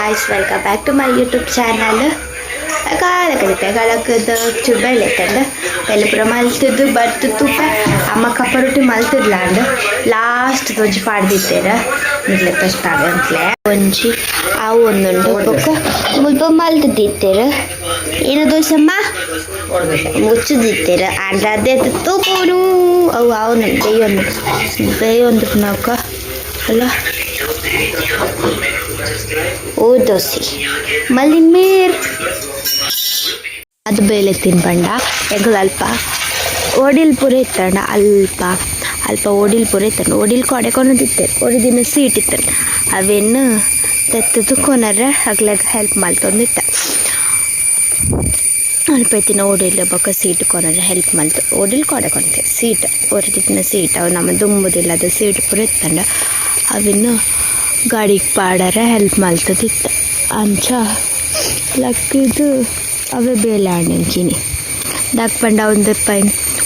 guys, welcome back to my YouTube channel. ಕಾಲಕಲಿತೆ ಚುಬ್ಬೆಳೆತಂಡ ಪೆಲೆ ಪುರ ಮಲ್ತಿದ್ದು ಬರ್ತಿತ್ತು ಅಮ್ಮ ಕಪ್ಪ ರೊಟ್ಟಿ ಮಲ್ತಿದ್ಲಾಂಡ್ ಲಾಸ್ಟ್ ದೊಂಜಿ ಪಾಡ್ದಿತ್ತೇರ ಮಿಡ್ಲೆ ಫಸ್ಟ್ ಆಗಂತ್ಲೆ ಒಂಜಿ ಅವು ಒಂದುಂಡು ಬೊಕ್ಕ ಮುಲ್ಪ ಮಲ್ತಿದ್ದೀರ ಏನು ದೋಸಮ್ಮ ಮುಚ್ಚದಿತ್ತೀರ ಅಂಡ್ ಅದೇ ತೂಕೋನು ಅವು ಅವನು ಬೇಯೊಂದು ನಾಕ ಅಲ್ಲ ಓ ದೋಸೆ ಮಲ್ಲಿ ಮೇರ್ ಅದು ಬೇಳೆ ತಿನ್ಬಂಡ ಎಗ್ಗಲು ಅಲ್ಪ ಒಡಿಲ್ ಪುರ ಇತ್ತಂಡ ಅಲ್ಪ ಒಡಿಲ್ ಪುರ ಇತ್ತಂಡ ಒಡಿಲ್ ಕೊಡೆ ಕೊನದಿತ್ತೆ ಒಡಿದಿನ ಸೀಟ್ ಇತ್ತಂಡ ಅವೇನು ತೆತ್ತದು ಕೊನರೆ ಹಗ್ಲಾಗ ಹೆಲ್ಪ್ ಮಾಡ್ತೊಂದಿತ್ತ ಅಲ್ಪ ಎತ್ತಿನ ಒಡಿಲ್ ಬೊಕ್ಕ ಸೀಟ್ ಕೊನರೆ ಹೆಲ್ಪ್ ಮಾಡ್ತು ಒಡಿಲ್ ಕೊಡೆ ಕೊನತೆ ಸೀಟ್ ಒರದಿತ್ತಿನ ಸೀಟ್ ಅವು ನಮ್ಮ ದುಂಬುದಿಲ್ಲದ ಸೀಟ್ ಪುರ ಇತ್ತಂಡ ಅವಿನ್ನು ಗಾಡಿಗೆ ಪಾಡರೆ ಹೆಲ್ಪ್ ಮಾಡ್ತದಿತ್ತ ಅಂಚ ಲಕ್ಕಿದು ಅವೇ ಬೇಲೆ ಆಂಡಿನಿ ದಾಕ್ ಪಂಡ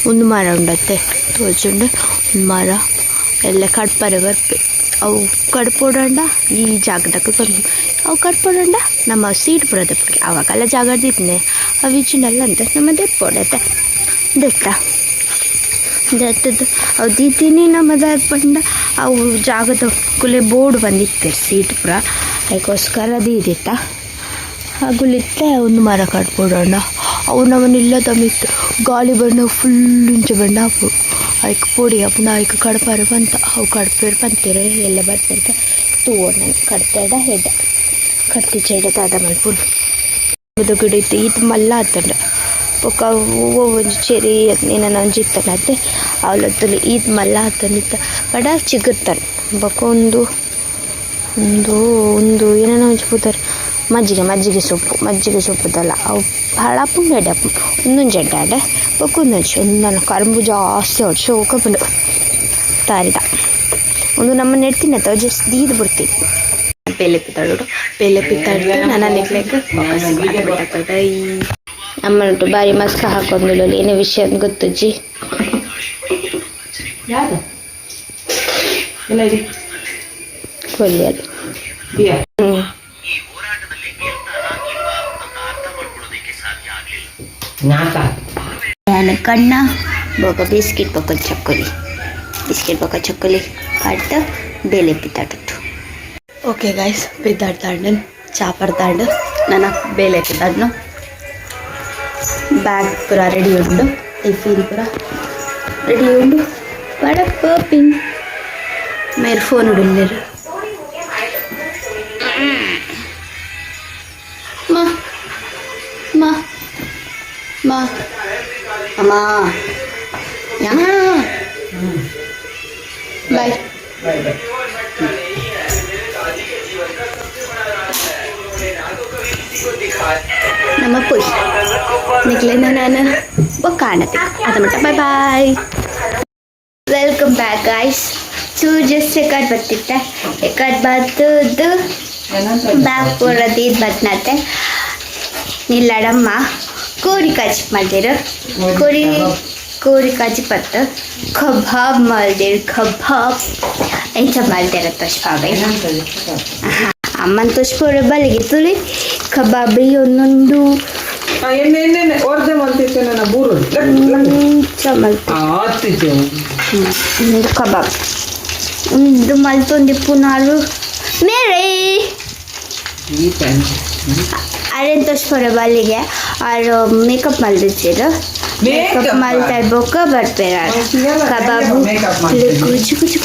ಒಂದು ಮರ ಉಂಡತ್ತೆ ತೋಚುಂಡು ಒಂದು ಮರ ಎಲ್ಲ ಕಡ್ಪರೆ ಬರ್ಪೆ ಅವು ಕಡ್ಪೋಡಂಡ ಈ ಜಾಗದಾಗ ಬಂದು ಅವು ಕಡ್ಪೋಡಂಡ ನಮ್ಮ ಸೀಟ್ ಪುರ ದೆಪ್ಪಗೆ ಅವಾಗೆಲ್ಲ ಜಾಗ ದಿತ್ತನೆ ಅವು ಇಚ್ಚಿನಲ್ಲ ಅಂತ ನಮ್ಮ ದೆಪ್ಪೋಡತ್ತೆ ದೆತ್ತದು ಅವು ದಿತ್ತೀನಿ ನಮ್ಮ ದಾಕ್ ಪಂಡ ಅವು ಜಾಗದ ಕುಲೆ ಬೋರ್ಡ್ ಬಂದಿತ್ತೆ ಸೀಟ್ ಪುರ ಅದಕ್ಕೋಸ್ಕರ ದೀದಿತ್ತ ಹಾಗುಲಿತ್ತೆ ಒಂದು ಮರ ಕಟ್ಬೋಡೋಣ ಅವು ನಮ್ಮನ್ನೆಲ್ಲ ತಮ್ಮಿತ್ತು ಗಾಳಿ ಬಣ್ಣ ಫುಲ್ ಇಂಚೆ ಬಣ್ಣ ಹಾಕು ಅದಕ್ಕೆ ಪೊಡಿ ಪುನಃ ಅದಕ್ಕೆ ಕಡಪಾರ ಬಂತ ಅವು ಕಡ್ಪೇರು ಬಂತೀರ ಎಲ್ಲ ಬರ್ತಿರ್ತ ತೂವೋ ನಾನು ಕಡ್ತಾಡ ಹೆಡ ಕಟ್ಟಿ ಚೇಡ ತಾದ ಮಲ್ಪುಡು ಇದು ಗಿಡ ಇತ್ತು ಇದು ಮಲ್ಲ ಆತಂಡ ಒಕ್ಕ ಒಂಜಿ ಚೆರಿ ಏನ ಒಂಜಿ ಇತ್ತನತ್ತೆ ಅವಲತ್ತಲ್ಲಿ ಇದು ಮಲ್ಲ ಆತನಿತ್ತ ಕಡ ಚಿಗುರ್ತಾನೆ ಬೊಕ್ಕ ಒಂದು ಏನೇನೋ ಒಂಚು ಪೂತಾರೆ ಮಜ್ಜಿಗೆ ಸೊಪ್ಪುದಲ್ಲ ಅವು ಹಳಪು ಎಡಪ್ಪು ಒಂದೊಂದು ಜಡ್ಡಾಡೆ ಬೊಕ್ಕೊಂದೊಂಚು ಒಂದು ಕರಂಬು ಜಾಸ್ತಿ ಹೊಡ್ ಶೋಕ ಬಂದು ತಾರಿದ ಒಂದು ನಮ್ಮ ನೆಡ್ತೀನಿ ಜಸ್ಟ್ ದೀದು ಬಿಡ್ತೀನಿ ಬೇಲೆ ಪಿತ್ತಾಡು ನನ್ನ ನೆಕ್ಲೆಕ್ಕೆ ಅಮ್ಮನಟ್ಟು ಬಾರಿ ಮಸ್ಕ ಹಾಕೊಂದಿಲ್ಲ ಏನೇ ವಿಷಯ ಅಂತ ಗೊತ್ತಜ್ಜಿ ಕೊಲ್ಲಿ ಅದು ನಾನು ಕಣ್ಣ ಬೊಕ ಬಿಸ್ಕಿಟ್ ಬೊಕ ಚಕ್ಕಲಿ ಕಟ್ಟು ಬೇಲೆ ಪಿತ್ತಾಟು ಓಕೆ ಗೈಸ್ ಪಿದ್ದಾಡ್ತಾಂಡು ಚಾ ಪಡ್ತಾಂಡು ನಾನು ಬೇಲೆ ಪಿದ್ದಾಡ್ನು ಬ್ಯಾಗ್ ಪೂರ ರೆಡಿ ಉಂಡು ಟಿಫಿನ್ ಪೂರ ರೆಡಿ ಉಂಡು ಪಡಪ್ಪ ಪಿನ್ ಮೇರೆ phone ಉಡಿಲ್ಲೇರು Ma, Mama, Yama. Bye. Nama puy. Nikle na nana. Bakana tik. Adamata bye bye. Welcome back, guys. So just ekad battita. Ekad battudu. Back pura deed batnate. Nilladamma. ಕೋರಿ ಕಾಜಿ ಮಾಡ್ದೇರು ಕೋರಿ ಕಾಜಿ ಪತ್ತು ಕಬಾಬ್ ಮಾಡ್ದೇರು ಕಬಾಬ್ ಎಂಚ ಮಾಡ್ದೇರ ತೋಷ್ಪಾಬೆ ಅಮ್ಮನ ತೋಷ್ಪೋರ ಬಲಿಗೆ ತುಳಿ ಕಬಾಬಿ ಒಂದೊಂದು ಒಂದು ಕಬಾಬ್ ಒಂದು ಮಲ್ತೊಂದಿಪ್ಪು ನಾರು ಮೇರೆ ಅರೇನ್ ತೋರಿಸ್ಕೊರೆ ಬಲ್ಲಿಗೆ ಅವ್ರು ಮೇಕಪ್ ಮಲ್ದಿರ್ತೀರು ಮೇಕಪ್ ಮಲ್ತಾ ಇರ್ಬೋಕ ಬರ್ಬೇರ ಕಬಾಬು ಕುಚು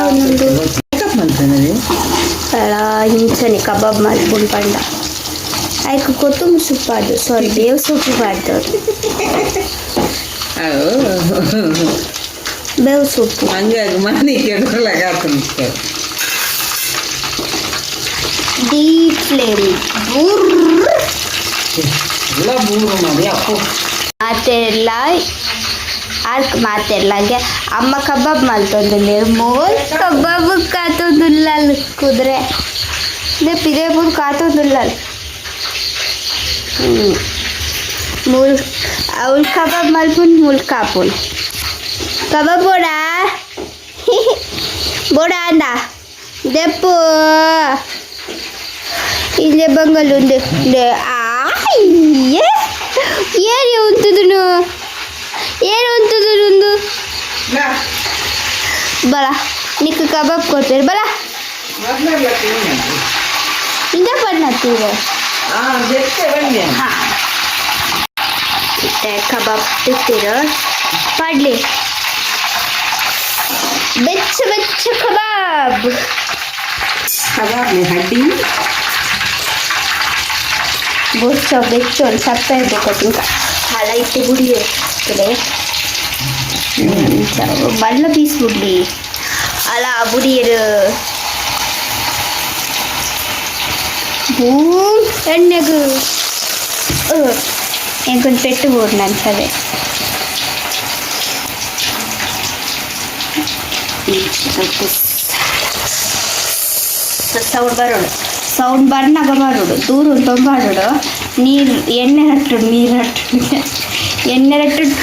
ಒಂದೊಂದು ಹಿಂಸನೆ ಕಬಾಬ್ ಮಲ್ಕೊಂಡು ಪಂಡ ಆಯ್ಕೆ ಕೊತ್ತಂಬರಿ ಸೊಪ್ಪು ಅದು ಸಾರಿ ಬೇವು ಸೊಪ್ಪು ಮಾಡ್ದವ್ರು ಬೇವು ಸೊಪ್ಪು ಡೀಪ್ ಫ್ಲೇಮ್ ಮಾತೆರ್ಲಾಗೆ ಅಮ್ಮ ಕಬಾಬ್ ಮಲ್ತೊಂದಿಲ್ಲ ಮೋಲ್ ಕಬಾಬ್ ಕಾತೊಂದಿಲ್ಲ ಕುದುರೆ ಪಿದೆ ಬುದ್ ಕಾತೊಂದಿಲ್ಲ ಮೂಲ್ ಅವ್ಳು ಕಬಾಬ್ ಮಲ್ಪುನ್ ಮೂಲ್ ಕಾಪುನ್ ಕಬಾಬ್ ಬೋಡ ಅಂದ ದೆಪ್ಪು ಇಲ್ಲೇ ಬಂಗಲ್ಲೊಂದು ಏರಿ ಉಂತದನು ಒಂದು ಬಲ ನಿಕ್ಕ ಕಬಾಬ್ ಕೊಡ್ತೀರಿ ಬಲ ಇಂದ ಪಡ್ನತ್ತೀರ ಹಾಂ ಇತ್ತೆ ಕಬಾಬ್ ತಿತ್ತೀರ ಪಡ್ಲಿ ಬೆಚ್ಚ ಬೆಚ್ಚ ಕಬಾಬ್ ಹಡ್ಡಿ ಬೊಚ್ಚ ಬೆಚ್ಚ ಸಪ್ಪೆ ಇರ್ಬೇಕು ಹಳ ಇಟ್ಟು ಬಿಡಿ ಬಡ್ಲ ಪೀಸ್ ಬಿಡ್ಲಿ ಅಲ್ಲ ಬುಡಿಯರು ಎಣ್ಣೆಗೂ ಎಂಕೊಂದು ಪೆಟ್ಟು ಬೋರ್ಡ್ ನಾನು ಸವೆ ಸೌಂಡ್ ಬರ್ನಾಗ ಮಾಡೋಡು ದೂರ ಉಂಟು ಮಾಡೋಡು ನೀರು ಎಣ್ಣೆ ಹಟ್ಟುಡು ನೀರು ಹಟ್ಟುಡು ಎಣ್ಣೆ ಹಟ್ಟುಡು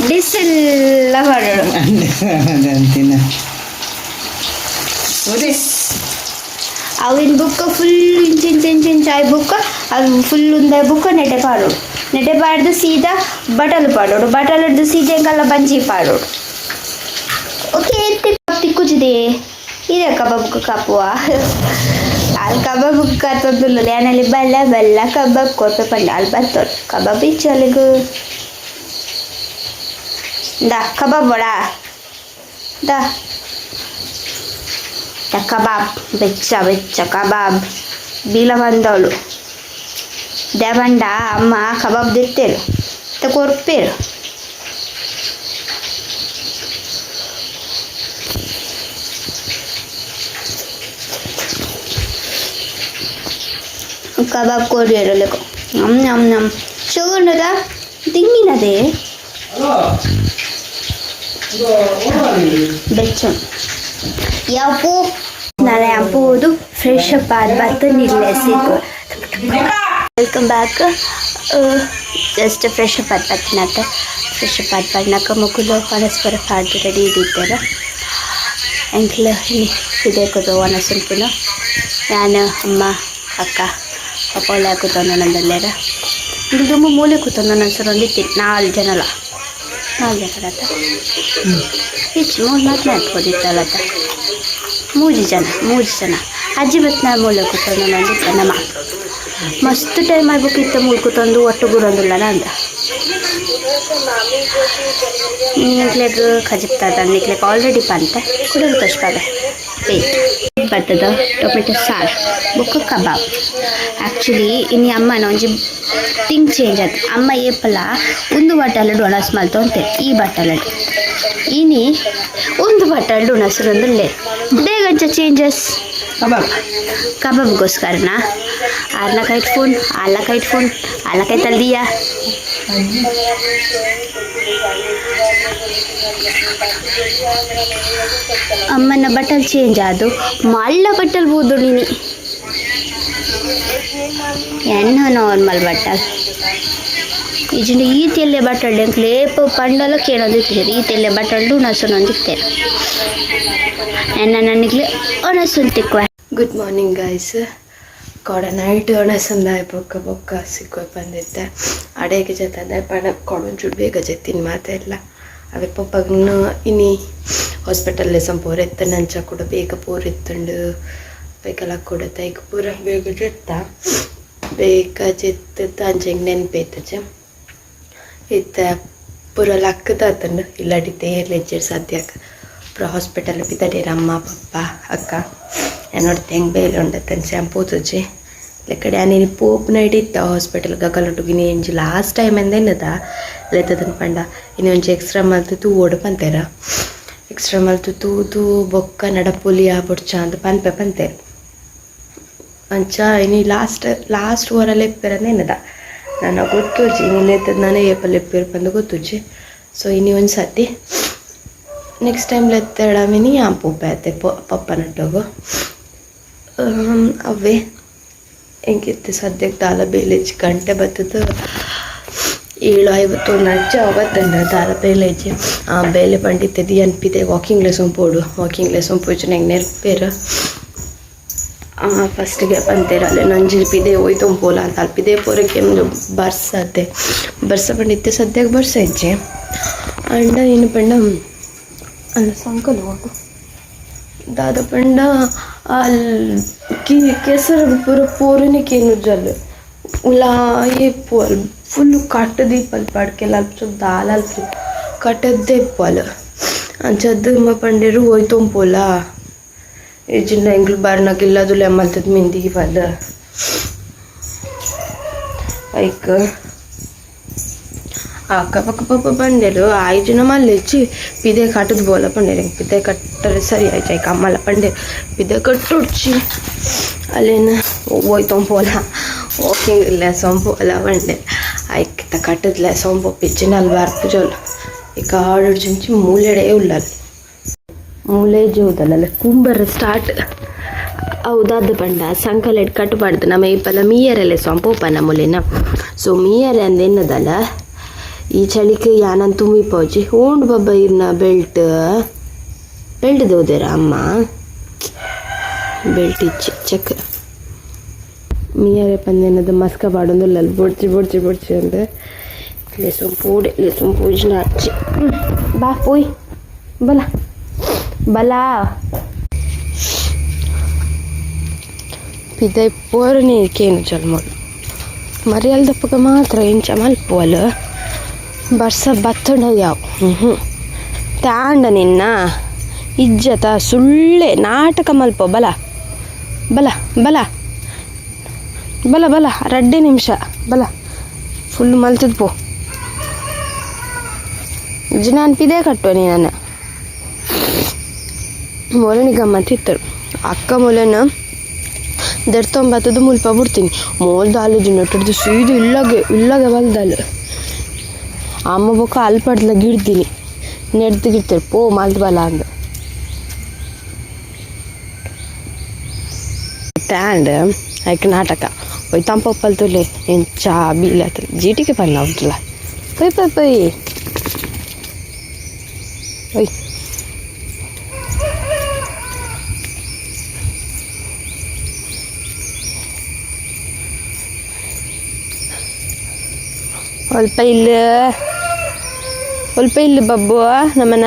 ಡಿಸ್ಸೆಲ್ಲ ಮಾಡೋಡು ಅವಿನ ಬುಕ್ಕ ಫುಲ್ ಇಂಚಿಂಚಾಯ್ ಬುಕ್ಕ ಅದು ಫುಲ್ ಉಂದ ಬುಕ್ಕ ನೆಟೆ ಪಾಡೋಡು ಸೀದಾ ಬಟಲು ಪಾಡೋಡು ಬಟಲದ್ದು ಸೀದಾ ಎಂಕಲ್ಲ ಬಂಜಿ ಪಾಡೋಡು ಓಕೆ ತಿಕ್ಕುಜಿದೆ ಇದೆ ಕಬಾಬ್ ಕಾಪುವ ಅಲ್ಲಿ ಕಬಾಬ್ ಕಾತೊಂದುಲ್ಲ ಏನಲ್ಲಿ ಬೆಲ್ಲ ಕಬಾಬ್ ಕೊಟ್ಟು ಪಂಡ ಅಲ್ಲಿ ಬರ್ತೋಡು ಕಬಾಬ್ ಇಚ್ಚಲಿಗೂ दा कबाब बड़ा दा कबाब बेच्चा कबाब बीला बंदोलु देवंड अम्म कबाब दित्तेरु कोर्पेरु कबाब कोरियरु लेको नम शुगुंडदा दिंगिनदे ಬೆಚ್ಚು ಯಾಪು ನಾಳೆ ಅಪ್ಪುವುದು ಫ್ರೆಶ್ ಅಪ್ ಆದ ಬರ್ತ ನಿಲ್ಲೇ ಸಿಗು welcome back just fresh up ಆದ ಬರ್ತಿನತ್ತ ಫ್ರೆಶ್ ಅಪ್ ಆದ ಬರ್ನಾಕ ಮುಗುಲು ಪರಸ್ಪರ ಪಾಡ್ದು ರೆಡಿ ಇದ್ದಿದ್ದಾರೆ ಎಂಕ್ಲ ಇದೆ ಕೂತು ಒಣ ಸ್ವಲ್ಪನು ನಾನು ಅಮ್ಮ ಅಕ್ಕ ಪಪ್ಪ ಒಳ್ಳೆ ಕೂತಂದು ನಂದಲ್ಲೇರ ಇದು ತುಂಬ ಮೂಲೆ ಕೂತಂದು ನನ್ನ ಸರೊಂದಿತ್ತು 4 ಜನ ಹೆಚ್ಚು 3-4 ಹಾಕ್ಬೋದಿತ್ತಲ್ಲತ್ತ 3 ಜನ ಅಜ್ಜಿ ಬತ್ ನಾ ಮೂಲೆ ಕೂತಂದು ನಂದಿತ್ತ ನಮ್ಮ ಮಸ್ತ್ ಟೈಮ್ ಆಗ್ಬೇಕಿತ್ತು ಮೂಲೆ ಕೂತಂದು ಒಟ್ಟು ಗುರಂದಿಲ್ಲ ಅಂತ ನಿಕ್ಲೆಗ್ ಖಜಿಪ್ತದ ನಿಕ್ಲೆಗ್ ಆಲ್ರೆಡಿ ಪಂತ ಕುಡಿದು ತೋರಿಸ್ಬಾಗ ವೇಟ್ ಬರ್ತದ ಟೊಮೆಟೊ ಸಾರು ಬೊಕ್ಕ ಕಬಾಬ್ ಆ್ಯಕ್ಚುಲಿ ಇನ್ನು ಅಮ್ಮನ ಒಂಜಿ ಥಿಂಗ್ ಚೇಂಜ್ ಆಯ್ತು ಅಮ್ಮ ಏಪಲ್ಲ ಒಂದು ಬಟ್ಟಲು ಒಣಸ್ ಮಲ್ತೊಂತೆ ಈ ಬಟ್ಟಲಡು ಇನಿ ಒಂದು ಬಟ್ಟಲು ಒಣಸರೊಂದುಲ್ಲೆ ಬೇಗಂಚ ಚೇಂಜಸ್ ಕಬಾಬ್ಗೋಸ್ಕರನಾ ಆರ್ಲಕೈಟ್ ಫೋನ್ ಆಲಕೈ ತಲ್ದಿಯಾ ಅಮ್ಮನ ಬಟ್ಟಲ್ ಚೇಂಜ್ ಆದು ಮಲ್ಲ ಬಟ್ಟಲ್ ಬೋದುಳಿನಿ ಎಣ್ಣ ನಾರ್ಮಲ್ ಬಟ್ಟಲ್ ಇಜಿಂದ ಈತೆಲ್ಲೆ ಬಟ್ಟಲ್ ಲೇಪ ಪಂಡಲ ಕೇಳೋದಿತ್ತೇರಿ ಈತೆಲ್ಲೆ ಬಟ್ಟಲ್ಡು ನಸುನೊಂದಿತ್ತೇರಿ ಎಣ್ಣ ನನಗೆ ಒಣಸುಂತಿಕ್ವ ಗುಡ್ ಮಾರ್ನಿಂಗ್ ಗೈಸ್ ಕೊಡ ನೈಟ್ ಒಣಸಂದಾಯ ಬೊಕ್ಕ ಸಿಕ್ಕೋ ಬಂದಿದ್ದೆ ಅಡೆಗೆ ಜೊತೆ ಪಣ ಕೊಡೊಂಚೂರು ಬೇಗ ಜೆತ್ತಿನ ಮಾತೆಲ್ಲ ಅವೆ ಪಪ್ಪಗನ್ನು ಇನಿ ಹಾಸ್ಪಿಟಲ್ ಸಂಪೋರೆತ್ತ ನಂಚ ಕೂಡ ಬೇಗ ಪೋರೆತ್ತಂಡು ಬೇಕಲ್ಲ ಕೂಡ ತೈಗ ಪೂರ ಬೇಗ ಜೆತ್ತ ಬೇಗ ಜೆತ್ತ ಅಂಚೆಂಗೆ ನೆನಪೈತಚ ಇತ್ತ ಪೂರ ಲಕ್ಕದಾತಂಡು ಇಲ್ಲಡಿತೆ ಲೆಜ್ಜರ್ ಸದ್ಯಕ್ಕೆ ಪೂರ ಹಾಸ್ಪಿಟಲ್ ಬಿದ್ದಡೇರ ಅಮ್ಮ ಪಪ್ಪ ಅಕ್ಕ ನೋಡ್ತೆ ಹೆಂಗೆ ಬೇಲೆ ಉಂಡತ್ತಂದು ಶಾಂಪೂ ತುಜಿ ಕಡೆ ನೀನು ಪೋಪ್ನ ಹಿಡಿತ್ತ ಹಾಸ್ಪಿಟಲ್ಗೆ ಕಲ್ಲೊಟ್ಟಿಗೆ ಎಂಜಿ ಲಾಸ್ಟ್ ಟೈಮ್ ಎಂದೇನದ ಲೆತ್ತದನ್ನು ಪಂಡ ಇನ್ನೊಂಜಿ ಎಕ್ಸ್ಟ್ರಾ ಮಲ್ತು ಓಡು ಪಂತೇರ ಎಕ್ಸ್ಟ್ರಾ ಮಲ್ತು ತೂತು ಬೊಕ್ಕ ನಡಪುಲಿ ಬೊಡ್ಚ ಅಂತ ಪಂತೇರು ಅಂಚ ಇನ್ನು ಲಾಸ್ಟ್ ಓರಲ್ಲಿ ಎಪ್ಪಿರಂದೇನದ ನಾನು ಗೊತ್ತುಜಿ ನೀನು ಲೆತ್ತದ ನಾನೇ ಏಪಲ್ಲಿ ಎಪ್ಪಿರು ಬಂದು ಗೊತ್ತುಜಿ ಸೊ ಇನ್ನು ಒಂದು ಸರ್ತಿ ನೆಕ್ಸ್ಟ್ ಟೈಮ್ ಲೆತ್ತಡಮಿನಿ ಪೂಪೆ ಆಯ್ತೆ ಪಪ್ಪ ನಟ್ಟೋಗು ಅವೇ ಹೆಂಗಿತ್ತು ಸದ್ಯಕ್ಕೆ ದಾಲ ಬೇಲೇಜ್ ಗಂಟೆ ಬರ್ತದ 7:51 ನಚ್ಚ ಅವತ್ತಂಡ ದಾಲ ಬೇಲೇಜ್ ಬೇಲೆ ಪಂಡಿತದಿ ಅನ್ಪಿದೆ ವಾಕಿಂಗ್ ಲೆಸನ್ ಪೋಡು ವಾಕಿಂಗ್ ಲೆಸನ್ ಪೋಚು ನಂಗೆ ನೆನಪೇರು ಫಸ್ಟಿಗೆ ಪಂತೇರಲ್ಲೇ ನಂಜಿ ಪಿದೆ ಹೋಯ್ತು ಪೋಲ ಅಂತ ಅಲ್ಲಿ ಪಿದೆ ಪೋರಕ್ಕೆ ಬರ್ಸತ್ತೆ ಬರ್ಸ ಪಂಡಿತ್ತೆ ಸದ್ಯಕ್ಕೆ ಬರ್ಸ ಇಜ್ಜೆ ಅಂಡ ಏನು ಪಂಡ ಅಲ್ಲ ಸಂಕಲ್ ಹೋಗು ದಾದ ಪಂಡ ಅಲ್ಲಿ ಕೆಸರು ಪೂರ ಪೋರನಿಕೇನು ಜಲ್ ಉಲಾ ये पोल फुल कटदी पल पड़केला अल्प दाल अल्प कटदे पल अंचद म पंडेरू होयतो पोला इजिन ಎಂಗ್ಲು ಬಾರ್ನಗಿಲ್ಲ ದುಲೆ ಮಲ್ತದ ಮಿಂದಿಗೆ ಬದ ಐಕ ಅಕ್ಕ ಪಕ್ಕ ಪಪ್ಪ ಬಂಡೆರು ಆಯ್ಜಿನ ಮಲ್ಲೆಚ್ಚಿ ಪಿದೆ ಕಟ್ಟದ ಬೋಲ ಪಂಡೆರು ಪಿದೆ ಕಟ್ಟರೆ ಸರಿ ಆಯ್ತು ಐಕ ಅಮ್ಮಲ್ಲ ಪಂಡೆ ಪಿದೆ ಕಟ್ಟುಡ್ಚಿ ಅಲ್ಲೇನ ಹೋಯ್ತು ಪೋಲ ವಾಕಿಂಗ್ ಲೆಸೊಂ ಪೋಲ ಪಂಡೆ ಐಕ ಕಟ್ಟದ ಲೆಸೊಂ ಪಿಚ್ಚಿನ ಅಲ್ಲಿ ಬರ್ಪು ಜೋಲ ಈಗ ಆಡುಡ್ಜಿಂಚಿ ಮೂಲೆಡೆ ಉಳ್ಳಲ್ಲಿ ಮೂಲೆ ಜೋದಲ್ಲ ಕುಂಬರ ಸ್ಟಾರ್ಟ್ ಹೌದಾದ ಪಂಡ ಸಂಕಲೆಡ್ ಕಟ್ಟಬಾರ್ದು ನಮ್ಮ ಇಪ್ಪಲ್ಲ ಮೀಯರಲ್ಲೇ ಸೊಂಪೋಪನ ಮೂಲೆನ ಸೊ ಮೀಯರೆ ಅಂದೇನದಲ್ಲ ಈ ಚಳಿಕೆ ಯಾನನ್ ತುಂಬಿ ಪೋಜಿ ಓಂಡು ಬಬ್ಬ ಇರ್ನ ಬೆಲ್ಟ್ ದೋದೇರ ಅಮ್ಮ ಬೆಲ್ಟ್ ಇಚ್ಚಿ ಚೆಕ್ ಮೀಯರೆ ಪಂದೇನದ ಮಸ್ಕ ಬಾಡೊಂದುಲ್ಲ ಬೊಡ್ಚಿ ಅಂತ ले सೊಂಪು ಇಜ್ನ ಹಚ್ಚಿ ಬಾ ಪೋಯ್ ಬಲ ಪಿದೆ ಪೋರನಿ ಕೇನು ಜಲ್ಮೋಡು ಮರಿಯಲ್ದಪ್ಪಗ ಮಾತ್ರ ಇಂಚ ಮಲ್ಪೋಲ ಬರ್ಸ ಬತ್ತಡ ಯಾವ ತಾಂಡ ನಿನ್ನ ಇಜ್ಜತ ಸುಳ್ಳೆ ನಾಟಕ ಮಲ್ಪ ಬಲ ಬಲ ಬಲ ಬಲ ಬಲ 2 ನಿಮಿಷ ಬಲ ಫುಲ್ ಮಲ್ತದ ಪೋ ಇಜ್ಜ ನಾನು ಪಿದೆ ಕಟ್ಟೋ ನೀನು ಮೊಲನಿ ಗಮ್ಮತ್ತಿತ್ತರು ಅಕ್ಕ ಮೊಲೆನ ದೆರ್ತೊಂಬತ್ತದು ಮುಲ್ಪ ಬಿಡ್ತೀನಿ ಮೋಲ್ದ ಅಲ್ಲದು ನೊಟ್ಟದ್ದು ಸೀದು ಇಲ್ಲಗೆ ಬಲ್ದಲ್ಲ ಅಮ್ಮ ಬೊಕ್ಕ ಅಲ್ಪಡ್ಲ ಗಿಡ್ತೀನಿ ನೆಡ್ದಿಗಿರ್ತಾರೆ ಪೋ ಮಲ್ದ ಬಲ ಅಂದ ಟ್ಯಾಂಡ್ ಐಕ ನಾಟಕ ಒಯ್ ತಂಪಪ್ಪಲ್ ತುಲೆ ಏನು ಚಾ ಬೀಲ ಜೀಟಿಗೆ ಬಂದ ಅವ್ರಲ್ಲ ಪೈ ಒಯ್ ಸ್ವಲ್ಪ ಇಲ್ಲ ಬಬ್ಬು ನಮ್ಮನ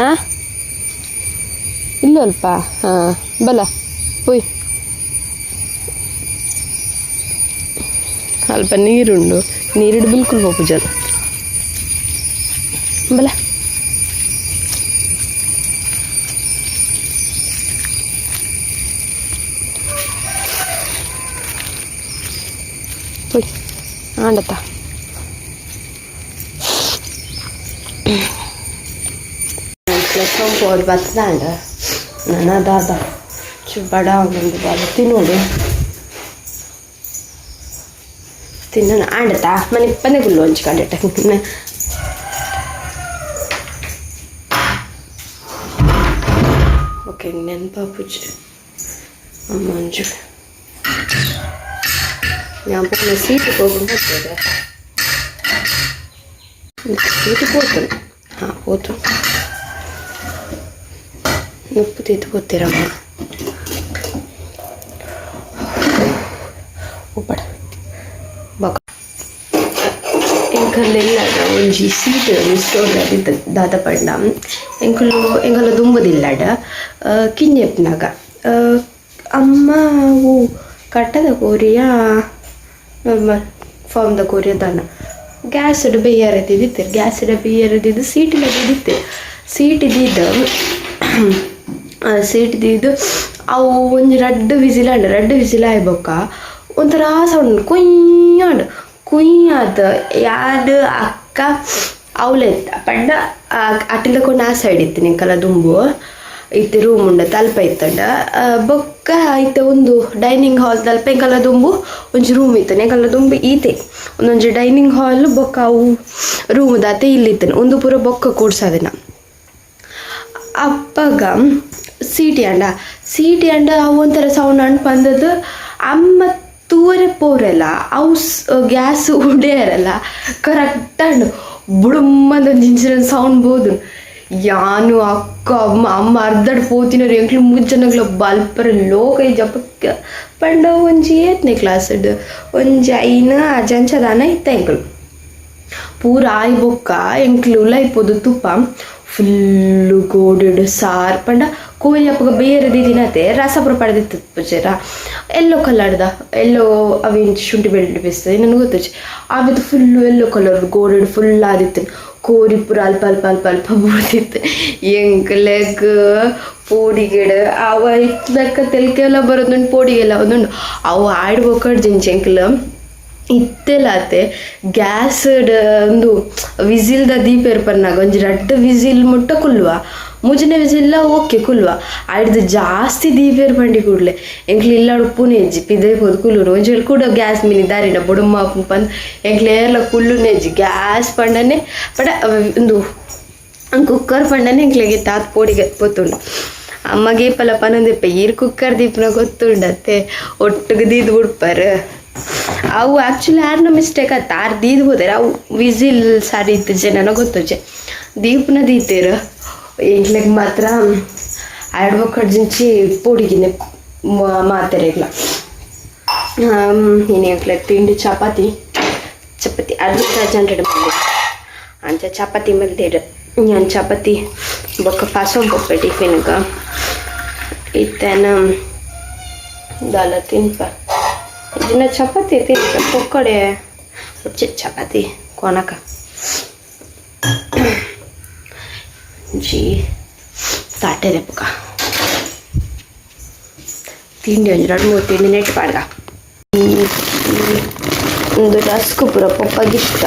ಇಲ್ಲ ಅಲ್ಪ ಹಾಂ ಬಲ ಪೊಯ್ ಅಲ್ಪ ನೀರುಂಡು ನೀರಿಡು ಬಿಲ್ಕುಲ್ ಹೋಗು ಜಲ ಬಲ ಪೊಯ್ ಆಂಡತ್ತ ಸೊಂಪು ಅವ್ರು ಬತ್ತದಾಂಡ ನನ್ನ ದಾದ ಬಡ ಒಂದು ಬಾಲ ತಿನ್ನೋಡು ತಿನ್ನೋಣ ಆಂಡತಾ ಮನೆ ಪನೆ ಗುಲ್ಲು ಹಂಚಿ ಕಂಡಿಟ್ಟ ಓಕೆ ನೆನಪಾಪುಜಿ ಅಮ್ಮ ಅಂಜು ഞാൻ പോകുന്ന സീറ്റ് പോകുമ്പോൾ సీటు పోతుంది పోతుంది ఉప్పు తీతిపోతారమ్మ ಉಪ್ಪಡ ಬಾಕ ಎಂಕಲ್ಲೆಲ್ಲ ಒಂಜಿ ಸೀಟ್ ರಿಸ್ಟೋರ್ಡ್ ದಾದ ಪಂಡ ಎಂಕಲ್ಲ ದುಂಬುದಿಲ್ಲಡ ಕಿಂಜೆಪ್ನಾಗ ಅಮ್ಮ ಕಟ್ಟದ ಕೋರಿಯ ನಾರ್ಮಲ್ ಫಾರ್ಮ್ದ ಕೋರಿಯ ದಾನ ಗ್ಯಾಸ್ ಬೇಯರದಿದ್ದಿತ್ತು ಗ್ಯಾಸ್ ಬೇಯರದಿದ್ದು ಸೀಟ್ ಇದ್ದಿದ್ದು ಅವು ಒಂದು 2 ವಿಸಿಲ್ ಆಯ್ಬೊಕ್ಕ ಒಂಥರ ಸೌಂಡ್ ಕುಯ್ಯಾದ ಯಾರು ಅಕ್ಕ ಅವಳೆತ್ತ ಪಂಡ ಅಟ್ಟಿಲಕೊಂಡು ಆ ಸೈಡ್ ಇತ್ತು ನಿಂಕಲ್ಲ ದುಂಬು ಇತ್ತು ರೂಮ್ ಉಂಡ ತಲ್ಪ ಇತ್ತಂಡ ಬೊಕ್ಕ ಐತೆ ಒಂದು ಡೈನಿಂಗ್ ಹಾಲ್ ತಲ್ಪ ಎಂಕಲ್ಲ ದುಂಬು ಒಂಜಿ ರೂಮ್ ಇತ್ತು ಎಂಕಲ್ಲ ದುಂಬು ಈತೆ ಒಂದೊಂಜಿ ಡೈನಿಂಗ್ ಹಾಲ್ ಬೊಕ್ಕ ಅವು ರೂಮ್ ದಾತೆ ಇಲ್ಲಿತ್ತೇನೆ ಒಂದು ಪೂರ ಬೊಕ್ಕ ಕೂಡ್ಸೋದನ್ನ ಅಪ್ಪಗ ಸೀಟಿ ಅಂಡ ಅವು ಒಂಥರ ಸೌಂಡ್ ಅಂಡ್ ಬಂದದ್ದು ಅಮ್ಮ ತೂರೆ ಪೋರಲ್ಲ ಅವು ಗ್ಯಾಸ್ ಉಡೇರಲ್ಲ ಕರೆಕ್ಟ್ ಅಂಡು ಬುಡುಮ್ಮಂದ ಇಂಚಿನ ಸೌಂಡ್ ಬೋದು ಯಾನು ಅಕ್ಕ ಅಮ್ಮ ಅರ್ಧಡ್ ಪೋತಿನರು ಎಂಕ್ಲು ಮುಜ್ಜನಗ್ಲ ಬಲ್ಪರ ಲೋಕ ಜಪಕ್ಕ ಪಂಡ ಒಂಜಿ 8ನೇ ಕ್ಲಾಸ್ ಒಂಜಿ ಐನ ಅಜಂಚದಾನ ಇತ್ತ ಎಂಕ್ಲು ಪೂರ ಆಯ್ ಬೊಕ್ಕ ಎಂಕ್ಲು ಲೈಪೋದು ತುಪ್ಪ ಫುಲ್ಲು ಗೋಡೆಡು ಸಾರ್ ಪಂಡ ಕೋರಿ ಅಪ್ಪಗ ಬೇರೆ ದಿನತೆ ರಸಪುರ ಪಡೆದಿತ್ತು ಪೂಜೆರ ಎಲ್ಲೋ ಕಲರ್ದ ಎಲ್ಲೋ ಅವೇನು ಶುಂಠಿ ಬೆಳ್ಳುಳ್ಳಿ ಬೇಯಿಸ್ತದೆ ನನಗೆ ಗೊತ್ತಚ್ಚೆ ಆಮೇಲೆ ಫುಲ್ಲು ಎಲ್ಲೋ ಕಲರ್ ಗೋಡೆಡು ಫುಲ್ ಆದಿತ್ತು ಕೋರಿ ಪುರ ಅಲ್ಪ ಅಲ್ಪ ಅಲ್ಪ ಅಲ್ಪ ಬೂಡ್ತಿತ್ತು ಎಂಕ್ಲೆಗ್ ಪೋಡಿಗೆಡ ಅವ ಇತ್ಲಕ್ಕ ತೆಲ್ಕೆಲ್ಲ ಬರೋದುಂಡು ಪೋಡಿಗೆಲ್ಲ ಒಂದುಂಡು ಅವು ಆಡ್ಬೇಕಾಡ್ ಜಿಂಚೆಂಕ್ಲ ಇತ್ತೆಲಾತೆ ಗ್ಯಾಸ್ ಒಂದು ವಿಸಿಲ್ದ ದೀಪ ಏರ್ಪನ್ನಾಗ ಒಂಜಿ 2 ವಿಸಿಲ್ ಮುಟ್ಟ ಕುಲ್ವ 3ನೇ ವಿಸಿಲ್ಲ ಓಕೆ ಕುಲ್ವ ಆಯ್ದು ಜಾಸ್ತಿ ದೀಪ ಏರ್ಪಂಡಿ ಕೂಡಲೇ ಎಂಕ್ಲು ಇಲ್ಲಾಡು ಪುನೇಜ್ಜಿ ಪಿದೈಪೋದು ಕುಲ್ಲುಡು ಒಂಚೂರು ಕೂಡ ಗ್ಯಾಸ್ ಮೀನಿ ದಾರಿನ ಬುಡಮ್ಮ ಪಂದ್ ಎಂಕ್ಲೆಲ್ಲ ಕುಲ್ಲುನೇಜ್ಜಿ ಗ್ಯಾಸ್ ಪಂಡನೆ ಪಡ ಒಂದು ಕುಕ್ಕರ್ ಪಂಡನೆ ಎಂಕ್ಲೆಗೆ ತಾತ್ ಪೋಡಿಗೆ ಪೊತ್ತುಂಡು ಅಮ್ಮಗೆ ಪಲ ಪನಂದಿಪ್ಪ ಈರ್ ಕುಕ್ಕರ್ ದೀಪನ ಗೊತ್ತುಂಡತ್ತೆ ಒಟ್ಟಿಗೆ ದೀದ್ ಬಿಡ್ಪಾರ ಅವು ಆ್ಯಕ್ಚುಲಿ ಯಾರನ್ನ ಮಿಸ್ಟೇಕ್ ಆಯ್ತು ಆರು ದೀದ್ ಹೋದಾರೆ ಅವು ವಿಸಿಲ್ ಸಾರಿ ಇತ್ತು ಜನನ ಗೊತ್ತೋಚೆ ದೀಪನ ದೀತೇರ ಎಂಕ್ಲೆಗ್ ಮಾತ್ರ ಆಡ್ಬೇಕಾಡ್ಜಿಂಚಿ ಪೋಡಿಗಿನೆ ಮಾತಾರೆಗ್ಲ ಇನ್ನು ಎಂಕ್ಲೆಗ್ ತಿಂಡಿ ಚಪಾತಿ ಅರ್ಧ 100 ಮಾಡಿ ಅಂಚ ಚಪಾತಿ ಮಲ್ದೇಡು ನಾನು ಚಪಾತಿ ಬೊಕ್ಕ ಪಾಸೋಗ್ಬೊಪ್ಪೆ ಟಿಫಿನ್ಗೆ ಇತ್ತೇನ ದಾಲ ತಿನ್ಪ ಇದನ್ನ ಚಪಾತಿ ತಿಂತ ಪೊಕ್ಕಡೆ ಚಪಾತಿ ಕೊನಕ ಜಿ ತಾಟೆದೆ ಪಕ್ಕ ತಿಂಡಿ ಒಂದು 2-3 ತಿಂಡಿ ನೆಟ್ ಪಾಡ್ಗ ಒಂದು ರಸ್ಕು ಪೂರ ಪೊಪ್ಪಗಿಷ್ಟ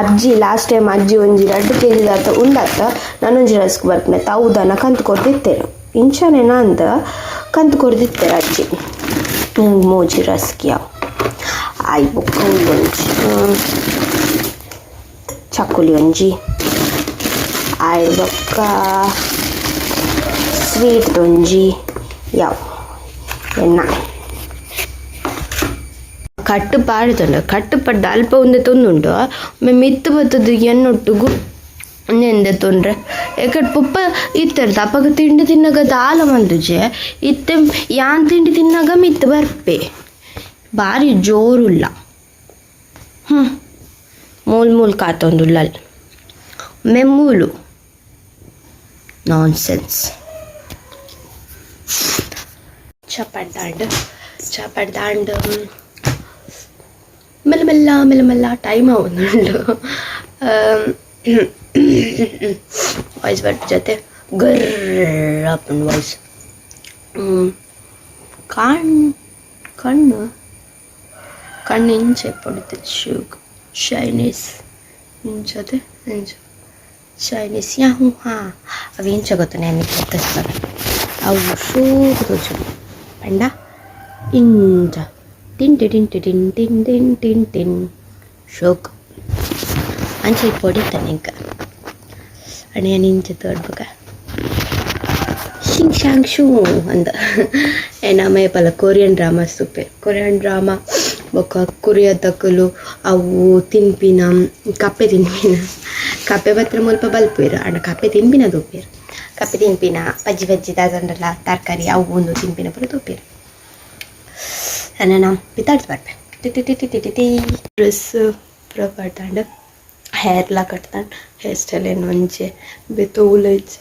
ಅಜ್ಜಿ ಲಾಸ್ಟ್ ಟೈಮ್ ಅಜ್ಜಿ ಒಂಜಿ 2 kg ಆತ ಉಂಡಾತ ನಾನೊಂಜಿ ರಸ್ಕ್ ಬರ್ಪನೆ ತಾವುದನ್ನ ಕಂತು ಕೊಡ್ದಿತ್ತೇರು ಇಂಚಾನೇನ ಅಂದ ಕಂತು ಕೊಡ್ದಿತ್ತೇರು ಅಜ್ಜಿ ಮೋಜಿ ರಸ್ಕಿಯ ಆಯ್ ಬುಕ್ಕ ಒಂಜಿ ಚಕ್ಕುಲಿ ಒಂಜಿ ಆಯ್ ಬೊಕ್ಕ ಸ್ವೀಟ್ ಒಂಜಿ ಯಾವ್ ಎನ್ನ ಕಟ್ಟು ಪಾಡ್ತುಂಡು ಕಟ್ಟು ಪಡ್ಡ ಅಲ್ಪ ಒಂದೇ ತೊಂದುಂಡು ಮಿತ್ತು ಬತ್ತದು ಎನ್ನೊಟ್ಟಿಗೂ ನೆಂದೆ ತೊಂದ್ರೆ ಯಾಕಡೆ ಪುಪ್ಪ ಇತ್ತರ್ದ ಅಪ್ಪಗ ತಿಂಡಿ ತಿನ್ನಾಗ ದಾಲ ಮಂದುಜೆ ಇತ್ತೆ ಯಾನ್ ತಿಂಡಿ ತಿನ್ನಾಗ ಮಿತ್ತು ಬರ್ಪೆ ಭಾರಿ ಜೋರುಲ್ಲ ಮೂಲ್ ಕಾತೊಂದುಲ್ಲ ಮೆಮ್ಮೂಲು ನಾನ್ ಸೆನ್ಸ್ ಚಪಡ್ದಾಂಡ್ ಮೆಲ್ಲ ಟೈಮ್ ಆಗುಂಡು ವಾಯ್ಸ್ ಬಟ್ ಜೊತೆ ಗರ್ರಪ್ಪನ ವಾಯ್ಸ್ ಕಣ್ಣು ಇಂಚೆ ಪಡುತ್ತೆ ಚೈನೀಸ್ ಇಂಚದೆ ಚೈನೀಸ್ ಹಾಂ ಅವು ಇಂಚ ಗೊತ್ತು ನನಗೆ ಗೊತ್ತಿಸ್ತಾರೆ ಅವು ಶೋಕ್ ತೋಚು ಪಂಡ ಇಂಚ ಟಿನ್ ಶೋಕ್ ಅಂಚೆ ಪೊಡಿತಾನೆ ಇಂಕ ಅಣೆ ನಿಂಚೆ ತೋಡ್ಬೇಕ ಶಿಂಗ್ ಶಾಂಗ್ ಶೂ ಅಂದ ನಮ್ಮೇ ಪಲ ಕೊರಿಯನ್ ಡ್ರಾಮಾ ಸೂಪೆ ಕೊರಿಯನ್ ಡ್ರಾಮಾ ಬೊಕ್ಕ ಕೊರಿಯ ತಕ್ಕಲು ಅವು ತಿನ್ಪಿನ ಕಪ್ಪೆ ತಿನ್ಪಿನ ಕಪ್ಪೆ ಬತ್ರ ಮುಲ್ಪ ಬಲ್ಪೇರು ಅಣ್ಣ ಕಪ್ಪೆ ತಿನ್ಪಿನ ತೂಪೇರು ಕಪ್ಪೆ ತಿನ್ಪಿನ ಬಜ್ಜಿ ದಾದಂಡಲ್ಲ ತರಕಾರಿ ಅವು ಒಂದು ತಿನ್ಪಿನ ಪುರ ತೂಪೇರು ನಾನು ಬಿತ್ತಾಡ್ದು ಬರ್ಪೆ ಡ್ರೆಸ್ ಪುರ ಪಡ್ತಾಂಡು ಹೇರ್ಲ ಕಟ್ತಾಂಡು ಹೇರ್ ಸ್ಟೈಲ್ ಏನು ಒಂಚೆ ಬೆತ್ತೋಲೈಜ್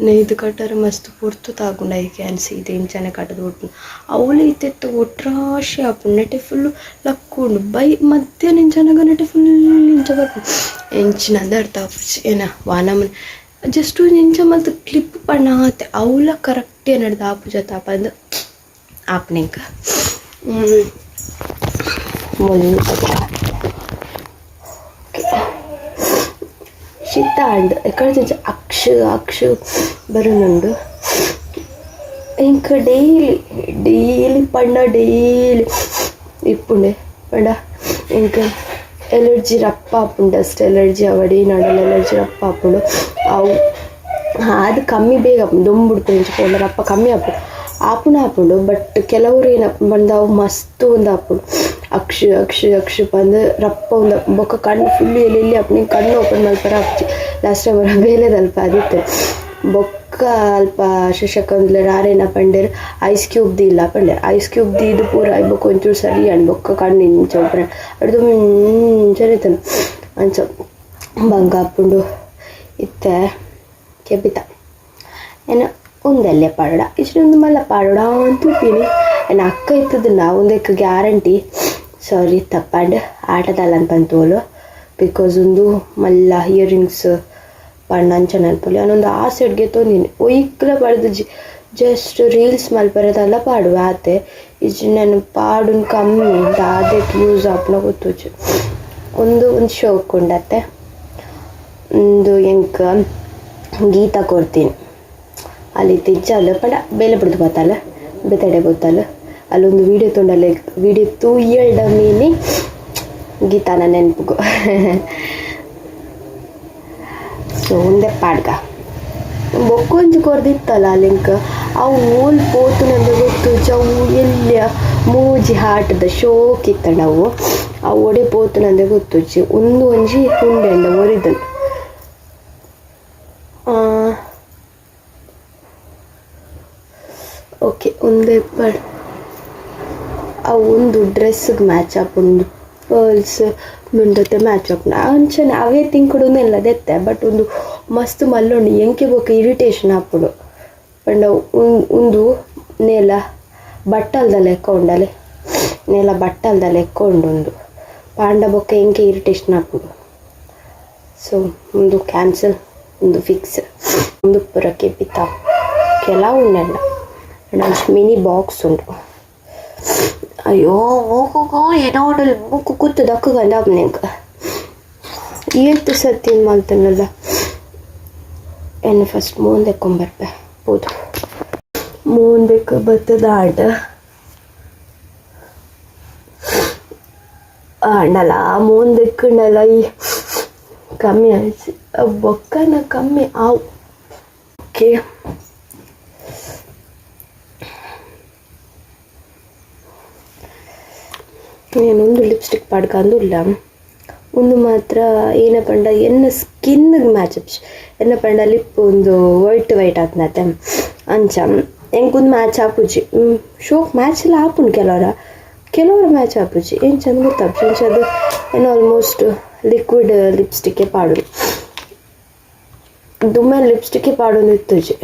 ನೇಯ್ದು ಕಟ್ಟರೆ ಮಸ್ತ್ ಪುರ್ತು ತಾಗುಂಡ ಈಗ ಅನ್ಸಿದೆ ಇಂಚನೆ ಕಟ್ಟದು ಒಟ್ಟು ಅವಳು ಇತ್ತೆತ್ತು ಒಟ್ರಾಶಿ ಆಪು ನೆಟೆ ಫುಲ್ಲು ಲಕ್ಕೊಂಡು ಬೈ ಮಧ್ಯಾಹ್ನ ಇಂಚನಾಗ ನೆಟೆ ಫುಲ್ ಇಂಚ ಬರ್ಕೊಂಡು ಎಂಚಿನಂದ ಅರ್ಥ ಏನ ವಾನಮನ್ ಜಸ್ಟ್ ಇಂಚ ಮತ್ತು ಕ್ಲಿಪ್ ಪಣ್ಣಾತೆ ಅವಳ ಕರೆಕ್ಟೇ ನಡೆದ ಆಪು ಜೊತೆ ಆಪಂದು ಆಪ್ನಿಂಕ ಶೀತ ಅಂಡ್ ಎಕಡೆ ಅಕ್ಷ ಬರೋನುಂಡು ಇಂಕ ಡೈಲಿ ಪಂಡ ಡೈಲಿ ಇಪ್ಪುಂಡೆ ಪಂಡ ಇಂಕ ಎಲರ್ಜಿ ರಪ್ಪ ಆಪುಂಡು ಡಸ್ಟ್ ಎಲರ್ಜಿ ಅವಡಿ ನಡಲ್ ಎಲರ್ಜಿ ರಪ್ಪ ಆಪುಂಡು ಅವು ಅದು ಕಮ್ಮಿ ಬೇಗ ಆಪುಂಡು ದೊಂಬುಡ್ತು ಇಂಚಿಕೊಂಡ ರಪ್ಪ ಕಮ್ಮಿ ಆಪುಂಡು ಬಟ್ ಕೆಲವರು ಏನಪ್ಪ ಬಂದವು ಮಸ್ತ್ ಒಂದು ಆಪುಂಡು ಅಕ್ಷ ಬಂದು ರಪ್ಪ ಒಂದು ಬೊಕ್ಕ ಕಣ್ಣು ಫುಲ್ ಎಲ್ಲಿ ಅಪ್ಪನಿಗೆ ಕಣ್ಣು ಓಪನ್ ಮಾಡ್ತಾರೆ ಲಾಸ್ಟ್ ಟೈಮ್ ಅವರ ಬೇಲೆದಲ್ಪ ಅದಿತ್ತು ಬೊಕ್ಕ ಅಲ್ಪ ಶಶಕಂದ್ಲೆ ರಾರೇನ ಪಂಡೇರು ಐಸ್ ಕ್ಯೂಬ್ದು ಇಲ್ಲ ಪಂಡೇರು ಐಸ್ ಕ್ಯೂಬ್ದು ಇದು ಪೂರ ಇಬ್ಬಕ್ಕೆ ಒಂಚೂರು ಸರಿ ಅಣ್ಣ ಬೊಕ್ಕ ಕಣ್ಣು ಚೌಪ್ರ ಅಡ್ದು ಮುಂಚೆರಿತನು ಅಂಚ ಬಂಗ ಹಾಕೊಂಡು ಇತ್ತೆ ಕೆಬಿತ ಏನ ಒಂದಲ್ಲೇ ಪಾಡೋಡ ಇಷ್ಟೊಂದು ಮಲ್ಲ ಪಾಡೋಡ ಅಂತೂ ಪೀನಿ ಏನು ಅಕ್ಕ ಇತ್ತದ ನಾ ಒಂದಕ್ಕೆ ಗ್ಯಾರಂಟಿ ಸಾರಿ ತಪ್ಪಂಡು ಆಟದಲ್ಲ ಅನ್ಪಂತೋಲು ಬಿಕಾಸ್ ಒಂದು ಮಲ್ಲ ಇಯರಿಂಗ್ಸ್ ಪಣ್ಣಂಚ ನೆನಪಲ್ಲಿ ಅನ್ನೊಂದು ಆ ಸೈಡ್ಗೆ ತೊಂದಿನಿ ಒಯ್ಕಲ ಪಡೆದು ಜಸ್ಟ್ ರೀಲ್ಸ್ ಮಲ್ಪರದಲ್ಲ ಪಾಡುವ ಆತೆ ಇಷ್ಟು ನಾನು ಪಾಡು ಕಮ್ಮಿ ಅದಕ್ಕೆ ಯೂಸ್ ಆಪ್ನ ಗೊತ್ತುಚ್ಚು ಒಂದು ಶೋಕ್ ಉಂಡತ್ತೆ ಒಂದು ಎಂಕ ಗೀತ ಕೊಡ್ತೀನಿ ಅಲ್ಲಿ ತಿಜ್ಜಲ್ಲ ಪಡ ಬೇಲೆ ಬಿಡ್ದು ಗೊತ್ತಲ್ಲ ಬೆತ್ತಡೆ ಗೊತ್ತಲ್ಲ ಅಲ್ಲೊಂದು ವೀಡಿಯೋ ತೊಂಡಲ್ಲ ವೀಡಿಯೋ ತೂಯಲ್ಡ ಮೀನಿ ಗೀತಾನ ನೆನಪುಗು ಸೊ ಒಂದೇ ಪಾಡ್ಗ ಬೊಕ್ಕೊಂಜು ಕೊರ್ದಿತ್ತಲ್ಲ ಅಲ್ಲಿಂಕ ಅವು ಓಲ್ ಪೋತು ನಮಗೆ ಗೊತ್ತು ಅವು ಎಲ್ಲಿಯ ಮೂಜಿ ಹಾಟದ ಶೋಕ್ ಇತ್ತ ನಾವು ಆ ಒಡೆ ಪೋತು ನಂದೆ ಗೊತ್ತುಚ್ಚಿ ಒಂದು ಒಂಜಿ ಹುಂಡೆಂಡ ಒರಿದನು ಓಕೆ ಒಂದೇ ಪಾಡ್ ಆ ಒಂದು ಡ್ರೆಸ್ಗೆ ಮ್ಯಾಚ್ ಹಾಕೊಂಡು ಪರ್ಲ್ಸ್ ಮುಂಡತ್ತೆ ಮ್ಯಾಚ್ ಹಾಕೊಂಡು ಅಂಚನೆ ಅವೇ ತಿಂಕೊಡೋನೆಲ್ಲ ದೆತ್ತೆ ಬಟ್ ಒಂದು ಮಸ್ತ್ ಮಲ್ಲೊಂಡು ಎಂಕೆ ಬೋಕ ಇರಿಟೇಷನ್ ಹಾಕ್ಬಿಡು ಪಂಡ ಒಂದು ನೇಲ ಬಟ್ಟಲ್ದಲ್ಲಿ ಎಕ್ಕೊಂಡಲೆ ನೇಲ ಬಟ್ಟಲ್ದಲ್ಲಿ ಎಕ್ಕೊಂಡು ಒಂದು ಪಾಂಡ ಬೊಕ್ಕ ಎಂಕೆ ಇರಿಟೇಷನ್ ಹಾಕ್ಬಿಡು ಸೊ ಒಂದು ಕ್ಯಾನ್ಸಲ್ ಒಂದು ಫಿಕ್ಸ್ ಒಂದು ಪುರಕ್ಕೆ ಬಿತ್ತ ಕೆಲವು ಉಂಡೆಲ್ಲ ಮಿನಿ ಬಾಕ್ಸ್ ಉಂಟು ಅಯ್ಯೋ ಮೂಗು ಏನೋ ಮೂಗು ಕೂತು ದಕ್ಕಗಂಡ ನೆಂಕ ಏಳ್ತು ಸತಿ ಮಾಡ್ತಾನಲ್ಲ ಎಣ್ಣೆ ಫಸ್ಟ್ ಮೂಂದೆಕ್ಕೊಂಬರ್ಪೆ ಹೌದು ಮೂಂದೆಕ್ಕ ಬತ್ತದ ಆಟ ಆಂಡಲ್ಲ ಮೂಂದೆಕ್ಕಂಡಲ್ಲ ಈ ಕಮ್ಮಿ ಆಯ್ತು ಬೊಕ್ಕನ ಕಮ್ಮಿ ಆವು ಓಕೆ ಏನೊಂದು ಲಿಪ್ಸ್ಟಿಕ್ ಪಾಡ್ಕಂದಿಲ್ಲ ಒಂದು ಮಾತ್ರ ಏನ ಪಂಡ ಎನ್ನ ಸ್ಕಿನ್ಗೆ ಮ್ಯಾಚ್ ಅಪ್ಸ್ ಎನ್ನ ಪಂಡ ಲಿಪ್ ಒಂದು ವೈಟ್ ಆತ್ನತ್ತೆ ಅಂಚ ಎಂಕೊಂದು ಮ್ಯಾಚ್ ಆಪುಜಿ ಶೋಕ್ ಮ್ಯಾಚ್ ಎಲ್ಲ ಆಪುಂಡು ಕೆಲವರ ಮ್ಯಾಚ್ ಆಪುಜಿ ಏನು ಚಂದ ಗೊತ್ತಾಪು ಅಂಚ ಅದು ಏನು ಆಲ್ಮೋಸ್ಟ್ ಲಿಕ್ವಿಡ್ ಲಿಪ್ಸ್ಟಿಕ್ಕೇ ಪಾಡು ದುಮ್ಮೆ ಲಿಪ್ಸ್ಟಿಕ್ಕೇ ಪಾಡೊಂದು ಇತ್ತುಜಿ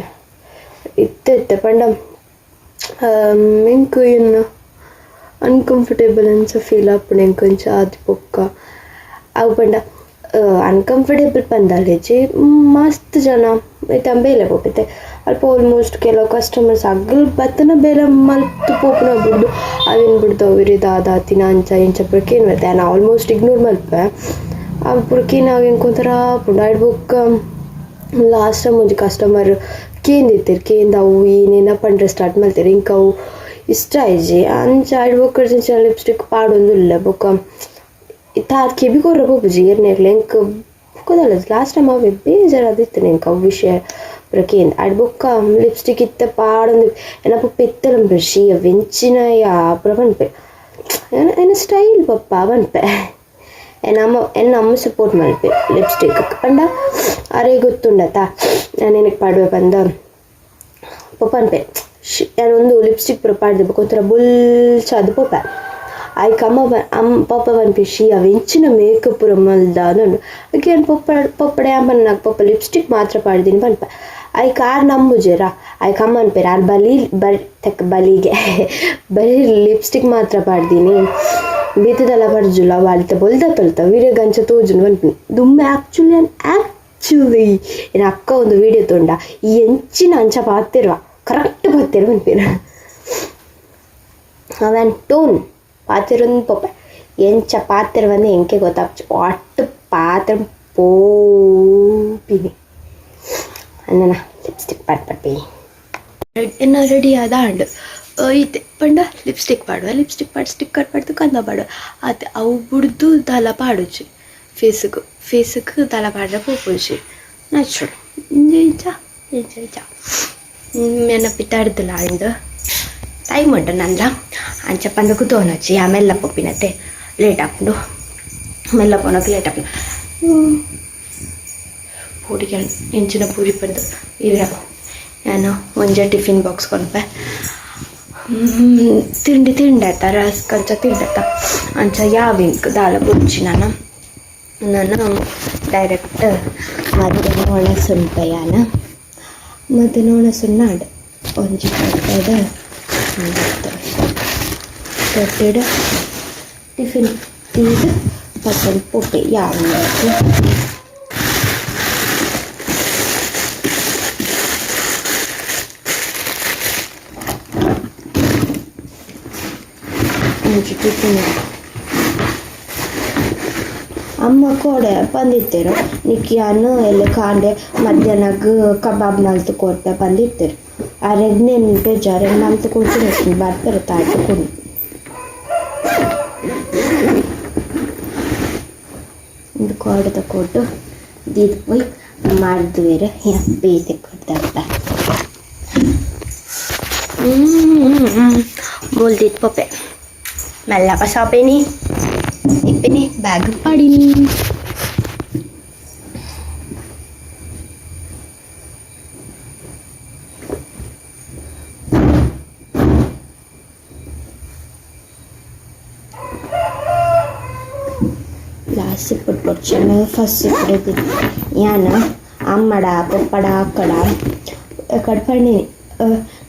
ಇತ್ತೆ ಪಂಡ ಎಂಕು ಏನು ಅನ್ಕಂಫರ್ಟೇಬಲ್ ಅನ್ಸ ಫೀಲ್ ಆಪುಂಡು ಎಂಕೊಂಚ ಅದು ಪೊಕ್ಕ ಅವು ಪಂಡ ಅನ್ಕಂಫರ್ಟೇಬಲ್ ಪಂದಾಲೆಜಿ ಮಸ್ತ್ ಜನ ಐತೆ ಬೇಲೆ ಪೋಪೈತೆ ಅಲ್ಪ ಆಲ್ಮೋಸ್ಟ್ ಕೆಲವು ಕಸ್ಟಮರ್ಸ್ ಅಗ್ಗಲ್ ಬತ್ತನ ಬೇಲೆ ಮಲ್ತು ಪೋಪುನ ಬಿಡ್ದು ಅವೇನು ಬಿಡ್ತಾವೆ ವಿರಿದಾದ ತಿನ ಅಂಚ ಇಂಚ ಪುರಕೇನು ಬರ್ತೇ ನಾನು ಆಲ್ಮೋಸ್ಟ್ ಇಗ್ನೋರ್ ಮಲ್ಪೆ ಆ ಪುರಕೇನು ನಾವು ಎಂಕೊಂಥರ ಪುಂಡ ಆಡ್ಬುಕ್ಕ ಲಾಸ್ಟ್ ಟೈಮ್ ಒಂದು ಕಸ್ಟಮರ್ ಕೇಂದಿರ್ತೀರಿ ಕೇಂದ ಅವು ಏನೇನ ಪಂಡ್ರೆ ಸ್ಟಾರ್ಟ್ ಮಾಡ್ತೀರಿ ಇಂಕ ಅವು ಇಷ್ಟ ಆಯ್ಜಿ ಅಂಚ ಆಡ್ಬೇಕಾದ್ರೆ ಲಿಪ್ಸ್ಟಿಕ್ ಪಾಡೊಂದಿಲ್ಲ ಬೊಕ್ಕ ತಾತ್ ಕೆಬಿ ಕೊರ್ರ ಪೋಪುಜಿ ಏರ್ನೇರ್ಲೆ ಎಂಕ್ ಬುಕ್ಕದಲ್ಲ ಲಾಸ್ಟ್ ಟೈಮ್ ಅವೇ ಬೇಜಾರಾದಿತ್ತು ನೆಂಕ ಅವು ವಿಷಯ ಪ್ರಕೇಂದ ಆಡ್ಬೊಕ್ಕ ಲಿಪ್ಸ್ಟಿಕ್ ಇತ್ತ ಪಾಡೊಂದು ಎನ್ನ ಪಪ್ಪ ಇತ್ತಲ ಬ್ರಷಿ ವೆಂಚಿನ ಯಾಪ್ರ ಪನ್ಪೆ ಎನ್ನ ಸ್ಟೈಲ್ ಪಪ್ಪ ಪನ್ಪೆ ಎನ್ನ ಅಮ್ಮ ಸಪೋರ್ಟ್ ಮಲ್ಪೆ ಲಿಪ್ಸ್ಟಿಕ್ ಪಂಡ ಅರೇ ಗೊತ್ತುಂಡತಾ ನಾನು ಏನಕ್ಕೆ ಪಾಡುವೆ ಬಂದ ಪಪ್ಪ ಅನ್ಪೆ ನಾನೊಂದು ಲಿಪ್ಸ್ಟಿಕ್ ಪುರ ಪಾಡ್ದೆ ಒಂಥರ ಬುಲ್ಚಾದ ಪಪ್ಪ ಆಯ್ಕೆ ಪಪ್ಪ ಪನ್ಪಿಸಿ ಅವು ಹೆಂಚಿನ ಮೇಕಪ್ ಪುರ ಮಲ್ದ ನಾನು ಅದಕ್ಕೆ ನಾನು ಪಪ್ಪಡೆ ಅಮ್ಮನ నాకు ಪಪ್ಪ ಲಿಪ್ಸ್ಟಿಕ್ ಮಾತ್ರ ಪಾಡ್ದೀನಿ ಪನ್ಪ ಆಯ್ಕೆ ಆರು ನಂಬುಜೇರಾ ಆಯ್ಕೆ ಅಮ್ಮ ಅನ್ಪೇರ ಆರು ಬಲಿಗೆ ಬರೀ ಲಿಪ್ಸ್ಟಿಕ್ ಮಾತ್ರ ಪಾಡ್ದೀನಿ ಬೀತದಲ್ಲ ಬರ್ಜುಲ್ಲ ವಾಳಿತ ಬೊಲ್ದ ತೊಲ್ತ ವೀಡಿಯೋ ಗಂಚ ತೋಜುನು ಪನ್ಪಿನಿ ದುಮ್ಮೆ ಆ್ಯಕ್ಚುಲಿ ಏನು ಅಕ್ಕ ಒಂದು ವೀಡಿಯೋ ತೊಂಡ ಈ ಹೆಂಚಿನ ಅಂಚ ಪಾತಿರುವ ಕರೆಕ್ಟ್ ಪಾತಿರು ಪನ್ಪೀರ ಅವನ್ ಟೋನ್ ಪಾತಿರೊಂದು ಪಪ್ಪ ಎಂಚ ಪಾತ್ರ ಬಂದು ಎಂಕೆ ಗೊತ್ತಾಗ್ತು ಒಟ್ಟು ಪಾತ್ರ ಪೋಪಿನಿ ಅನ್ನ ಲಿಪ್ಸ್ಟಿಕ್ ಪಟ್ಪಟ್ಟಿ ಎನ್ನ ರೆಡಿ ಆದ ಅಂಡು ಐತೆ ಪಂಡ ಲಿಪ್ಸ್ಟಿಕ್ ಪಾಡುವ ಲಿಪ್ಸ್ಟಿಕ್ ಪಾಡು ಸ್ಟಿಕ್ಕರ್ ಪಡ್ದು ಕಂದ ಪಾಡುವ ಆತ ಅವು ಬಿಡ್ದು ದಲ ಪಾಡುಜಿ ಫೇಸ್ಗೆ ದಲ ಪಾಡ್ರೆ ಪೋಪುಜಿ ನ್ಯಾಚುರಲ್ ಇಂಜ మెన్న పితాడుతుల అండ్ టైం ఉంటుందండ అంచ పండుగ తోనొచ్చి ఆ మెల్ల పొప్పినతే లేట్ అప్పుడు మెల్ల పొనకు లేట్ అప్పుడు ಪೂರಿಗೆ ಹೆಂಚಿನ ಪೂರಿ ಪಡ್ದು ಇರ ನಾನು ಮುಂಜೆ ಟಿಫಿನ್ ಬಾಕ್ಸ್ ಕೊಂಡ್ಪೆ ತಿಂಡಿ ತಿಂಡಾಯ್ತ ರಸ್ ಕಂಚ ತಿಂಡಾಯ್ತ ಅಂಚ ಯಾವಿಂಕ್ ದಾಲ ಬುಚ್ಚಿ ನಾನು ಡೈರೆಕ್ಟ್ ಮಧ್ಯಾಹ್ನ ಒಣಸುಂಪೆಯಾನ ಮಧ್ಯಾಹ್ನ ಒಣಸುನ್ನಾಡ ಒಂಜಿ ಕಟ್ಟದ ಕಟ್ಟಿಡ ಟಿಫಿನ್ ತೀಡು ಪಸಲ್ ಪೊಟ್ಟೆ ಯಾವ ಟಿಫಿನ್ ಅಮ್ಮ ಕೋಡೆ ಬಂದಿತ್ತೇರು ನಿಕ್ಕಿ ಅನ್ನ ಎಲ್ಲ ಕಾಂಡೆ ಮಧ್ಯಾಹ್ನಕ್ಕೆ ಕಬಾಬ್ ನಲ್ತು ಕೊಟ್ಟೆ ಬಂದಿತ್ತೇರು ಆ ರೆಗ್ನೇನು ಬೇಜಾರು ನಲ್ತು ಕೊಡ್ತೀನಿ ಬರ್ತಾರೆ ತಾಯ್ತು ಇದು ಕೋಡೆ ತಗೊಟ್ಟು ದೀದ್ ಪೋಯ್ ಮಾಡಿದ್ವೇರೆ ಬೇಯ್ತೆ ಕೊಡ್ತಾರ ಬೋಲ್ದಿದ್ ಪೊಪ್ಪೆ ಮೆಲ್ಲ ಪಸಾಪೇನಿ ಇಪ್ಪೇನಿ ಬ್ಯಾಗ್ ಪಾಡಿನಿ ಲಾಸ್ಟ್ ఇప్పుడు పొచ్చను ఫస్ట్ ఇప్పుడు యాన అమ్మడ పప్పడ అక్కడ ఎక్కడ పని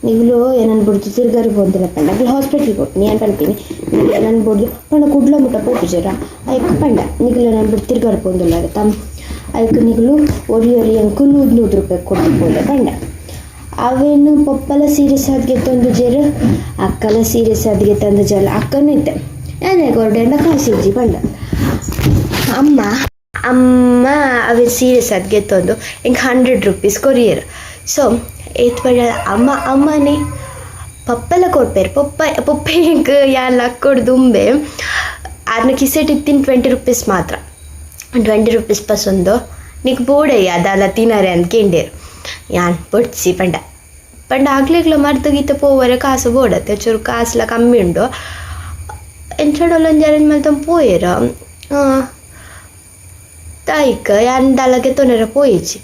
నీళ్ళు ఏనని బుడిచి తిరగరు పొందుల పండ అక్కడ హాస్పిటల్కి పోయి నేను పనిపోయి నీళ్ళు ఏనని బుడి పండ గుడ్లో ముట్ట పోపుజరా అయ్యకు పండ నీళ్ళు ఏనని బుడి తిరగరు పొందులారు తమ్ అయ్యకు నీళ్ళు ఒరి ಅಂಕು 100 ರೂಪಾಯಿ ಕೊಟ್ಟು ಪೋಲೆ పంಡ ಅವೇನು ಪಪ್ಪಲ ಸೀರಿಯಸ್ ಆದ್ಗೆ ತಂದು ಜರ ಅಕ್ಕಲ ಸೀರಿಯಸ್ ಆದ್ಗೆ ತಂದು ಜಲ ಅಕ್ಕನೂ ಇದ್ದೆ ಏನೇ ಕೊಡ್ಡೆಂಡ ಕಾಸಿಜ್ಜಿ పంಡ ಅಮ್ಮ ಅವೆ ಸೀರಿಯಸ್ ಅದ್ಗೆ ತಂದು ಹಿಂಗೆ 100 ರೂಪೀಸ್ ಕೊರಿಯರ್ ಸೊ ಏತ್ ಪಡ ಅಮ್ಮನೇ ಪಪ್ಪೆಲ್ಲ ಕೊಡ್ಪೇರು ಪಪ್ಪ ಹಿಂಗೆ ಎಲ್ಲ ಕೊಡ್ದುಂಬೆ ಅದನ್ನ ಕಿಸೆಟ್ ಇತ್ತಿನ 20 ರೂಪೀಸ್ ಮಾತ್ರ 20 ರೂಪೀಸ್ ಪಸೊಂದು నీకు ಬೋಡಯ್ಯ ಅದಲ್ಲ ತಿನ್ನರೆ ಅಂದ್ಕೊಂಡೇರು ಯಾನ್ పొడిచి పండ ಆಗ್ಲಿಗ್ಲ ಮರ್ದು ಗೀತ పోవರೆ ಕಾಸು ಬೋಡತ್ತೆ ಚೂರು ಕಾಸುಲ ಕಮ್ಮಿ ಉಂಡು ಎಂಚಡೊಲ್ಲೊಂದು ಜರನ್ ಮಲ್ತ పోయేరు ತಾಯಿಕ ಯಾನ್ ದಾಲಗೆ ತೊನೆರ పోయిచ్చి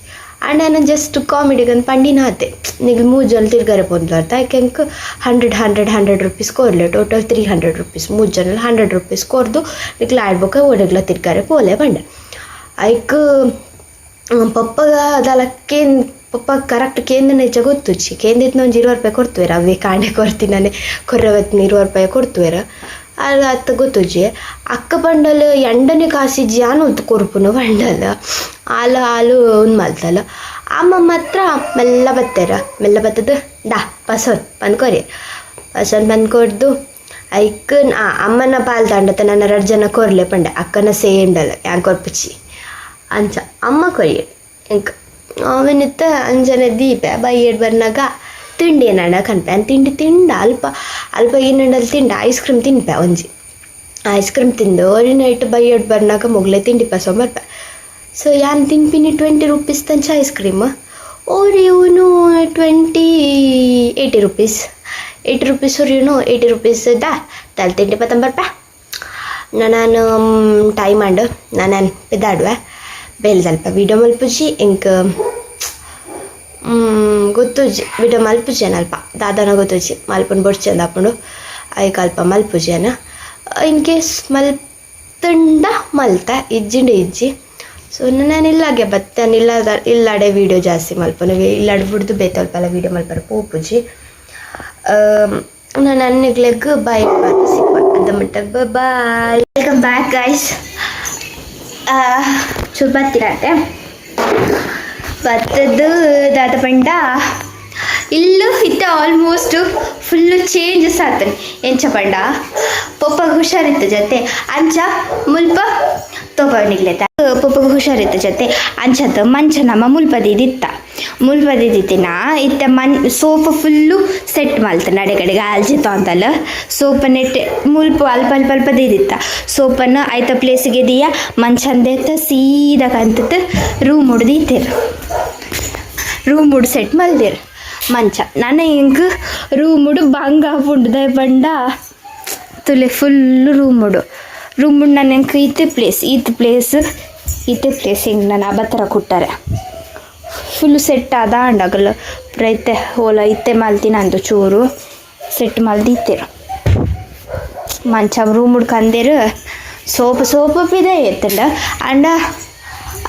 అండ్ నేను జస్ట్ కామెడీగా పండినాతే నీకు 3 జనలు తిరగరే పొందుతారు ತಾಯಿಕ ಇಂಕ 100 ರೂಪೀಸ್ ಕೊರ್ಲೆ ಟೋಟಲ್ 300 ರೂಪೀಸ್ 3 ಜನలు 100 ರೂಪೀಸ್ ಕೊರ್ದು నీకు ಆಡ್ಬೇಕು ಒಡಗ್ಲ ತಿರ್ಗಾರೆ ಪೋಲೆ ಬಂಡ ಐಕ್ ಪಪ್ಪಗ ಅದಕ್ಕೆ ಪಪ್ಪ ಕರೆಕ್ಟ್ ಕೇಂದ್ರನೇ ಗೊತ್ತುಚ್ಚಿ ಕೇಂದ್ರಿದ್ನ ಒಂದು 20 ರೂಪಾಯಿ ಕೊಡ್ತುವೇರ ಅವೇ ಕಾಂಡೆ ಕೊಡ್ತೀನಿ ನಾನು ಕೊರ್ರವತ್ತಿನ 20 ರೂಪಾಯಿ ಕೊಡ್ತುವೇರ ಅದು ಅತ್ತ ಗೊತ್ತುಜ್ಜಿ ಅಕ್ಕ ಬಂಡಲು ಎಂಡನೇ ಕಾಸಿಜ್ಜಿ ಅನು ಉತ್ತು ಕೊರ್ಪುನು ಬಂಡಲು ಹಾಲು ಒಂದು ಮಲ್ತಲ್ಲ ಅಮ್ಮ ಮಾತ್ರ ಮೆಲ್ಲ ಬತ್ತದು ಪಸೊನ್ ಬಂದು ಕೊರಿ ಪಸೊನ್ ಬಂದು ಕೊಡ್ದು ಐಕ್ ಅಮ್ಮನ ಪಾಲ್ ತಂಡತ ನನ್ನ 2 ಜನ ಕೊರ್ಲೆ ಪಂಡೆ ಅಕ್ಕನ ಸೇಂಡಲ್ಲ ಯಾನ್ ಕೊರ್ಪುಚ್ಚಿ ಅಂಚ ಅಮ್ಮ ಕೊರಿ ಇಂಕ ಅವನಿತ್ತ ಅಂಜನೆ ದೀಪ ಬೈಯಡ್ ಬರ್ನಾಗ ತಿಂಡಿ ಏನಣ್ಣ ಕನ್ಪೆ ತಿಂಡಿ ಅಲ್ಪ ಏನಂಡಲ್ಲಿ ತಿಂಡ ಐಸ್ ಕ್ರೀಮ್ ತಿನ್ಪೆ ಒಂಜಿ ಐಸ್ ಕ್ರೀಮ್ ತಿಂದು ಒರಿ ನೈಟ್ ಬೈಯಡ್ ಬರ್ನಾಗ ಮುಗ್ಲೆ ತಿಂಡಿ ಪಸೊಂಬರ್ಪೆ ಸೊ ಯಾನ್ ತಿನ್ಪಿನಿ 20 ರೂಪೀಸ್ ತಂಚ ಐಸ್ ಕ್ರೀಮ್ ಓರಿ ಇವನು 80 ರೂಪೀಸ್ 80 ರೂಪೀಸ್ ಅವ್ರು ಇವನು 80 ರೂಪೀಸ್ ತಲೆ ತಿಂಡಿ ಪತ್ತಂಬರ್ಪೆ ನಾನು ಟೈಮ್ ಅಂಡು ನಾನು ಪೆದಾಡುವೆ ಬೇಲೆ ಸ್ವಲ್ಪ ವೀಡಿಯೋ ಮಲ್ಪುಜಿ ಇಂಕ ಗೊತ್ತುಜ್ಜಿ ವಿಡಿಯೋ ಮಲ್ಪುಜಿ ಅಲ್ಪ ದಾದಾನ ಗೊತ್ತುಜ್ಜಿ ಮಲ್ಪುಂಡು ಬೊಡ್ಚಿ ಅಂದ ಹಾಕೊಂಡು ಐಕ್ ಅಲ್ಪ ಮಲ್ಪುಜಿ ಅನ್ನ ಇನ್ ಕೇಸ್ ಮಲ್ತಂಡ ಮಲ್ತ ಇಜ್ಜಿ ಸೊ ನಾನು ಇಲ್ಲಾಗೆ ಬತ್ತಾನೆ ಇಲ್ಲಾಡೆ ವೀಡಿಯೋ ಜಾಸ್ತಿ ಮಲ್ಪನು ಇಲ್ಲಾಡೆ ಬಿಡ್ದು ಬೇತಲ್ಪಲ್ಲ ವೀಡಿಯೋ ಮಲ್ಪರ ಪೋಪುಜಿ ನಾನು ಅನ್ನಗ್ಲೆಗ್ ಬಾಯ್ ಬಾತ್ ಸಿಕ್ಕ ಅದ ಮಟ್ಟ ಬಾಯ್ ವೆಲ್ಕಮ್ ಬ್ಯಾಕ್ ಗೈಸ್ ಚೂರು ಬತ್ತಿರತ್ತೆ ಬತ್ತದು ದಾದ ಪಂಡ ಇಲ್ಲು ಇತ್ತ ಆಲ್ಮೋಸ್ಟ್ ಫುಲ್ಲು ಚೇಂಜಸ್ ಆಗ್ತಾನೆ ಎಂಚ ಪಂಡ ಪಪ್ಪಗೆ ಹುಷಾರಿತ್ತು ಜೊತೆ ಅಂಚ ಮುಲ್ಪ ತೊಗೊಂಡಿಗ್ಲೇತ ಪಪ್ಪಗೆ ಹುಷಾರಿತ್ತು ಜೊತೆ ಅಂಚದ ಮಂಚ ನಮ್ಮ ಮುಲ್ಪದಿದ್ದಿತ್ತಿನ ಇತ್ತ ಸೋಫಾ ಫುಲ್ಲು ಸೆಟ್ ಮಲ್ತ ನಡೆಗಡೆಗೆ ಆಲ್ಜಿತ್ತು ಅಂತಲ್ಲ ಸೋಫಾ ನೆಟ್ ಮುಲ್ಪ ಅಲ್ಪ ದಿದಿತ್ತ ಸೋಫನ ಆಯ್ತ ಪ್ಲೇಸಿಗೆ ದಿಯ ಮಂಚಂದೆತ್ತ ಸೀದಾ ಕಂತತ್ತು ರೂಮ್ ಉಡ್ ಸೆಟ್ ಮಲ್ದಿರು ಮಂಚ ನಾನು ಹಿಂಗೆ ರೂಮುಡು ಬಂಗ ಪುಂಡು ಪಂಡ ತುಲೆ ಫುಲ್ಲು ರೂಮುಡು ನಾನು ಹೆಂಗೆ ಈತ ಪ್ಲೇಸ್ ಹಿಂಗೆ ನಾನು ಆ ಥರ ಕೊಟ್ಟಾರೆ ಫುಲ್ ಸೆಟ್ ಆದ ಅಂಡಾಗಲ್ಲ ಪ್ರೈತೆ ಓಲ ಇತ್ತೆ ಮಲ್ತಿನ ಅಂದು ಚೂರು ಸೆಟ್ ಮಲ್ದಿತ್ತೀರ ಮಂಚ ರೂಮ್ ಹುಡ್ಕಂದಿರು ಸೋಪ್ ಇದೆ ಎತ್ತಂಡ ಅಂಡ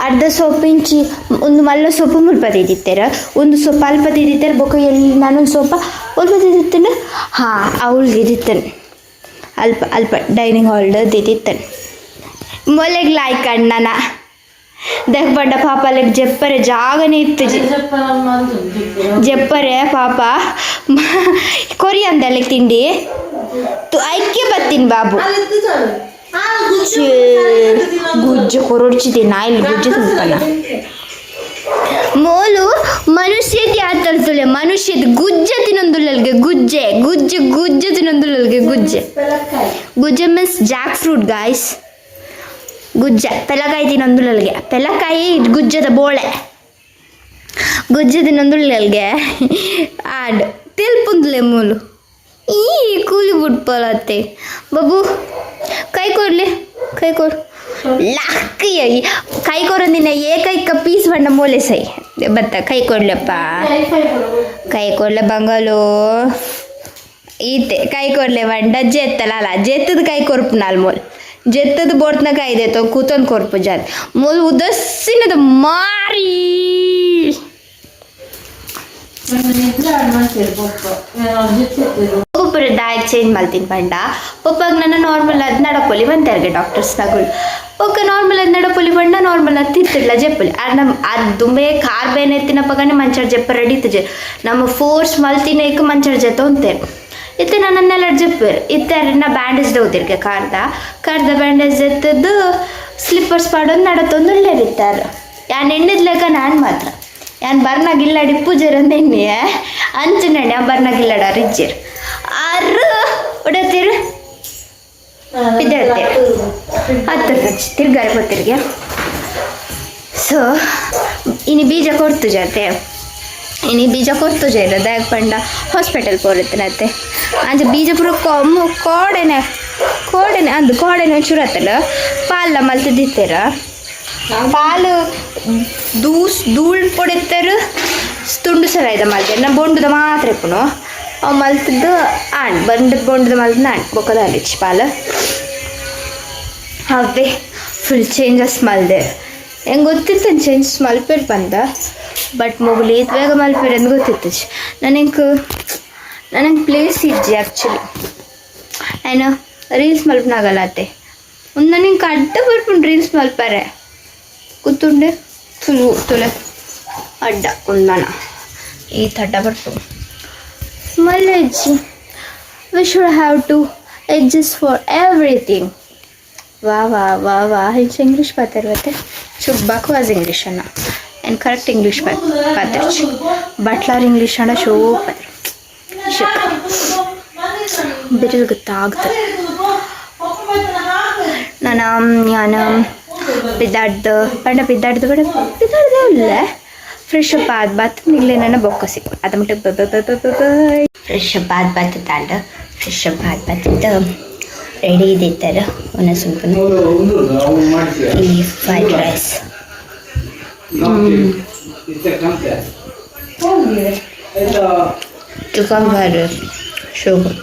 ಅರ್ಧ ಸೋಪ್ ಇಂಚಿ ಒಂದು ಮಲ್ಲ ಸೊಪ್ಪು ಮುಲ್ಪದಿದ್ದೀರ ಒಂದು ಸೊಪ್ಪು ಅಲ್ಪದಿದ್ದೀರ ಬೊಕ್ಕ ಎಲ್ಲಿ ನಾನೊಂದು ಸೊಪ್ಪ ಒಲ್ಪದಿದ್ದೀನ ಹಾಂ ಅವಳಿಗಿದಿತ್ತನ್ ಅಲ್ಪ ಡೈನಿಂಗ್ ಹಾಲ್ಡ್ ದಿದಿತ್ತನ್ ಮೊಲೆಗ್ ಲಾಯ್ಕ್ ಅಣ್ಣನ देख बड्डा पापा लेक जेप्परे जागने इत्तु जेप्परे पापा कोरी अंदले तिंडी तू ऐक्य बत्तीन बाबू गुज्ज कोरोड्चिदे नाइल गुज्ज तुंपना मोलु मनुष्यति आतर्तुले मनुष्यति गुज्ज तिनंदुलल्गे गुज्जे गुज्ज गुज्ज तिनंदुलल्गे गुज्जे गुज्जे मीन्स जैक फ्रूट गाइस ಗುಜ್ಜ ಪೆಲಕಾಯಿ ತಿನ್ನೊಂದುಳಲ್ಗೆ ಪೆಲಕಾಯಿ ಗುಜ್ಜದ ಬೋಳೆ ಗುಜ್ಜ ತಿನ್ನೊಂದುಳಲ್ಗೆ ಆಡ್ ತಿಲ್ಪುಂದ್ಲೆ ಮೂಲು ಈ ಕೂಲಿ ಬಿಟ್ಪಲತ್ತೆ ಬಾಬು ಕೈ ಕೊಡ್ಲಿ ಕೈ ಕೊಡು ಲಕ್ಕಿ ಕೈ ಕೊಡೋದಿನ ಏಕೈಕ ಪೀಸ್ ಬಣ್ಣ ಮೂಲೆ ಸೈ ಬತ್ತ ಕೈ ಕೊಡ್ಲಪ್ಪ ಕೈ ಕೊಡ್ಲೆ ಬಂಗಲು ಈತೆ ಕೈ ಕೊಡ್ಲೆ ಬಂಡ ಜೆತ್ತಲ್ಲ ಜೆತ್ತದ ಕೈ ಕೊರ್ಪು ನಾಲ್ ಮೂಲ್ जेत्तद बोर्तना काय देतो कुतन कोर्प जात मोल उदस्सिनद मारी ಒಬ್ಬೊಬ್ಬರು ಡಯಟ್ ಚೇಂಜ್ ಮಾಡ್ತೀನಿ ಪಂಡ ಒಬ್ಬಾಗ ನನ್ನ ನಾರ್ಮಲ್ ಅದು ನಡಪೊಲಿ ಬಂತಾರ್ಗೆ ಡಾಕ್ಟರ್ಸ್ ತಗೊಳ್ಳಿ ಒಕ್ಕ ನಾರ್ಮಲ್ ಅದು ನಡಪೊಲಿ ಬಂಡ ನಾರ್ಮಲ್ ಅದು ತಿತ್ತಿಲ್ಲ ಜೆಪ್ಪಲಿ ಅದು ದುಂಬೆ ಕಾರ್ ಬೇನೆ ಎತ್ತಿನಪ್ಪಗನೆ ಮಂಚರ್ ಜೆಪ್ಪ ರೆಡಿತು ನಮ್ಮ ಫೋರ್ಸ್ ಮಲ್ತಿನೇಕ ಮಂಚರ್ ಜೆತ್ತ ಉಂತೇರು ಇತ್ತೆ ನನ್ನೆಲ್ಲ ಜೆಪ್ಪರು ಇತ್ತೆ ನಾ ಬ್ಯಾಂಡೇಜ್ ಹೋದಿರ್ಗೆ ಕಾರ್ದ ಬ್ಯಾಂಡೇಜ್ ಎತ್ತದ್ದು ಸ್ಲಿಪ್ಪರ್ಸ್ ಪಾಡೋದು ನಡತ್ತೊಂದು ಒಳ್ಳೆದಿತ್ತಾರೆ ಯಾನ್ ಎಣ್ಣೆದ್ಲೆಕ್ಕ ನಾನು ಮಾತ್ರ ಯಾನ್ ಬರ್ನಾಗಿಲ್ಲಾಡಿ ಪೂಜಾರ ನೆನ್ನೆ ಅಂಚನಣ್ಣೆ ಬರ್ನಾಗಿಲ್ಲಾಡ ರಿಜ್ಜಿರ್ ಆರು ಹೊಡತೀರು ಬಿದ್ದಿರ್ತೀರಿ ಹತ್ತು ತಿರ್ಗಾರಿ ಗೊತ್ತಿರ್ಗೆ ಸೊ ಇನ್ನು ಬೀಜ ಕೊಡ್ತು ಜೊತೆ ಇನ್ನು ಬೀಜ ಕೊಡ್ತು ಜೈಲ ದಾಯಕ್ ಪಂಡ ಹಾಸ್ಪಿಟಲ್ ಪೋರಿತ್ತನತ್ತೆ ಅಂಚೆ ಬೀಜ ಪೂರ ಕೋಡೆನೆ ಅಂದು ಕೋಡೆನೆ ಚೂರತ್ತಲ್ಲ ಪಾಲ ಮಲ್ತಿದ್ದೀರ ಪಾಲು ಧೂಳ್ ಪೊಡೆತ್ತರು ತುಂಡು ಸಲ ಇದೆ ಮಲ್ತೆ ನಾ ಬೊಂಡದ ಮಾತ್ರ ಇಪ್ಪುನು ಅವು ಮಲ್ತಿದ್ದು ಬೊಂಡದ ಮಲ್ತಿದ್ದು ಬೊಕ್ಕದ ಅಲ್ಲಿಚ್ಚಿ ಪಾಲು ಅವೇ ಫುಲ್ ಚೇಂಜಸ್ ಮಲ್ದೆ ಹೆಂಗೆ ಗೊತ್ತಿತ್ತು ಚೇಂಜಸ್ ಮಲ್ಪೇರು ಬಂದ ಬಟ್ ಮೊಗಲಿ ಬೇಗ ಮಲ್ಪೇರು ಎಂದು ಗೊತ್ತಿತ್ತು ನನಗೆ ಪ್ಲೇಸ್ ಇಜ್ಜಿ ಆ್ಯಕ್ಚುಲಿ ಏನು ರೀಲ್ಸ್ ಮಲ್ಪನಾಗಲ್ಲತ್ತೆ ಒಂದು ನನಗೆ ಕಡ್ಡ ಬರ್ಪುಂಡು ರೀಲ್ಸ್ ಮಲ್ಪಾರೆ ಕೂತುಂಡೆ ಫುಲ್ ತುಲೆ ಅಡ್ಡ ಒಂದಣ ಈ ತಡ್ಡ ಬರ್ತು ಮಲ್ಲೆ ಅಜ್ಜಿ we should have to adjust for everything ವಾ ಹಿಂಚೆ ಇಂಗ್ಲೀಷ್ ಪಾತಿರ್ವತ್ತೆ ಚುಪ್ ಬಕ್ವಾಸ್ ಇಂಗ್ಲೀಷ್ ಅನ್ನ ಏನು ಕರೆಕ್ಟ್ ಇಂಗ್ಲೀಷ್ ಪಾತಿರ್ಚು ಬಟ್ಲಾರ್ ಇಂಗ್ಲೀಷ್ ಅಣ್ಣ ಸೂಪರ್ ಬಿರಿಲ್ ಗೊತ್ತಾಗ್ತದೆ ನಾನು ಬಿದ್ದಾಡ್ದು ಬಿದ್ದಾಡ್ದೆ ಉಳ್ಳೆ ಫ್ರೆಶ್ ಅಪ್ ಆದ ಬಾತ್ ನಿಗ್ಲೆ ನನ್ನ ಬೊಕ್ಕ ಸಿಕ್ಕು ಅದು ಮಟ್ಟಿಗೆ ಫ್ರೆಶ್ ಅಪ್ ಆದ ಬಾತ್ ತಾಂಡು ಫ್ರೆಶ್ ಅಪ್ ಆದ ಬಾತಿದ್ದು ರೆಡಿ ಇದ್ದಿತ್ತಾರೆ ಒಂದು ಸ್ವಲ್ಪ ಈ fried rice chicken fried rice sugar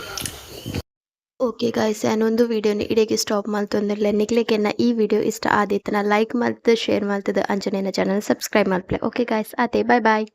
okay guys ನಾನೊಂದು ವಿಡಿಯೋನ ಇಡೀಗೆ ಸ್ಟಾಪ್ ಮಾಡ್ತಂದಿರಲಿಲ್ಲ ನಿಗ್ಲಿಕ್ಕೆನ್ನ ಈ ವಿಡಿಯೋ ಇಷ್ಟ ಆದಿತ್ತನ ಲೈಕ್ ಮಾಡ್ತದೆ ಶೇರ್ ಮಾಡ್ತದೆ ಅಂಜನೇನ ಚಾನಲ್ ಸಬ್ಸ್ಕ್ರೈಬ್ ಮಾಡ್ಪ್ಲೆ ಓಕೆ ಗಾಯ್ಸ್ ಆತೆ ಬಾಯ್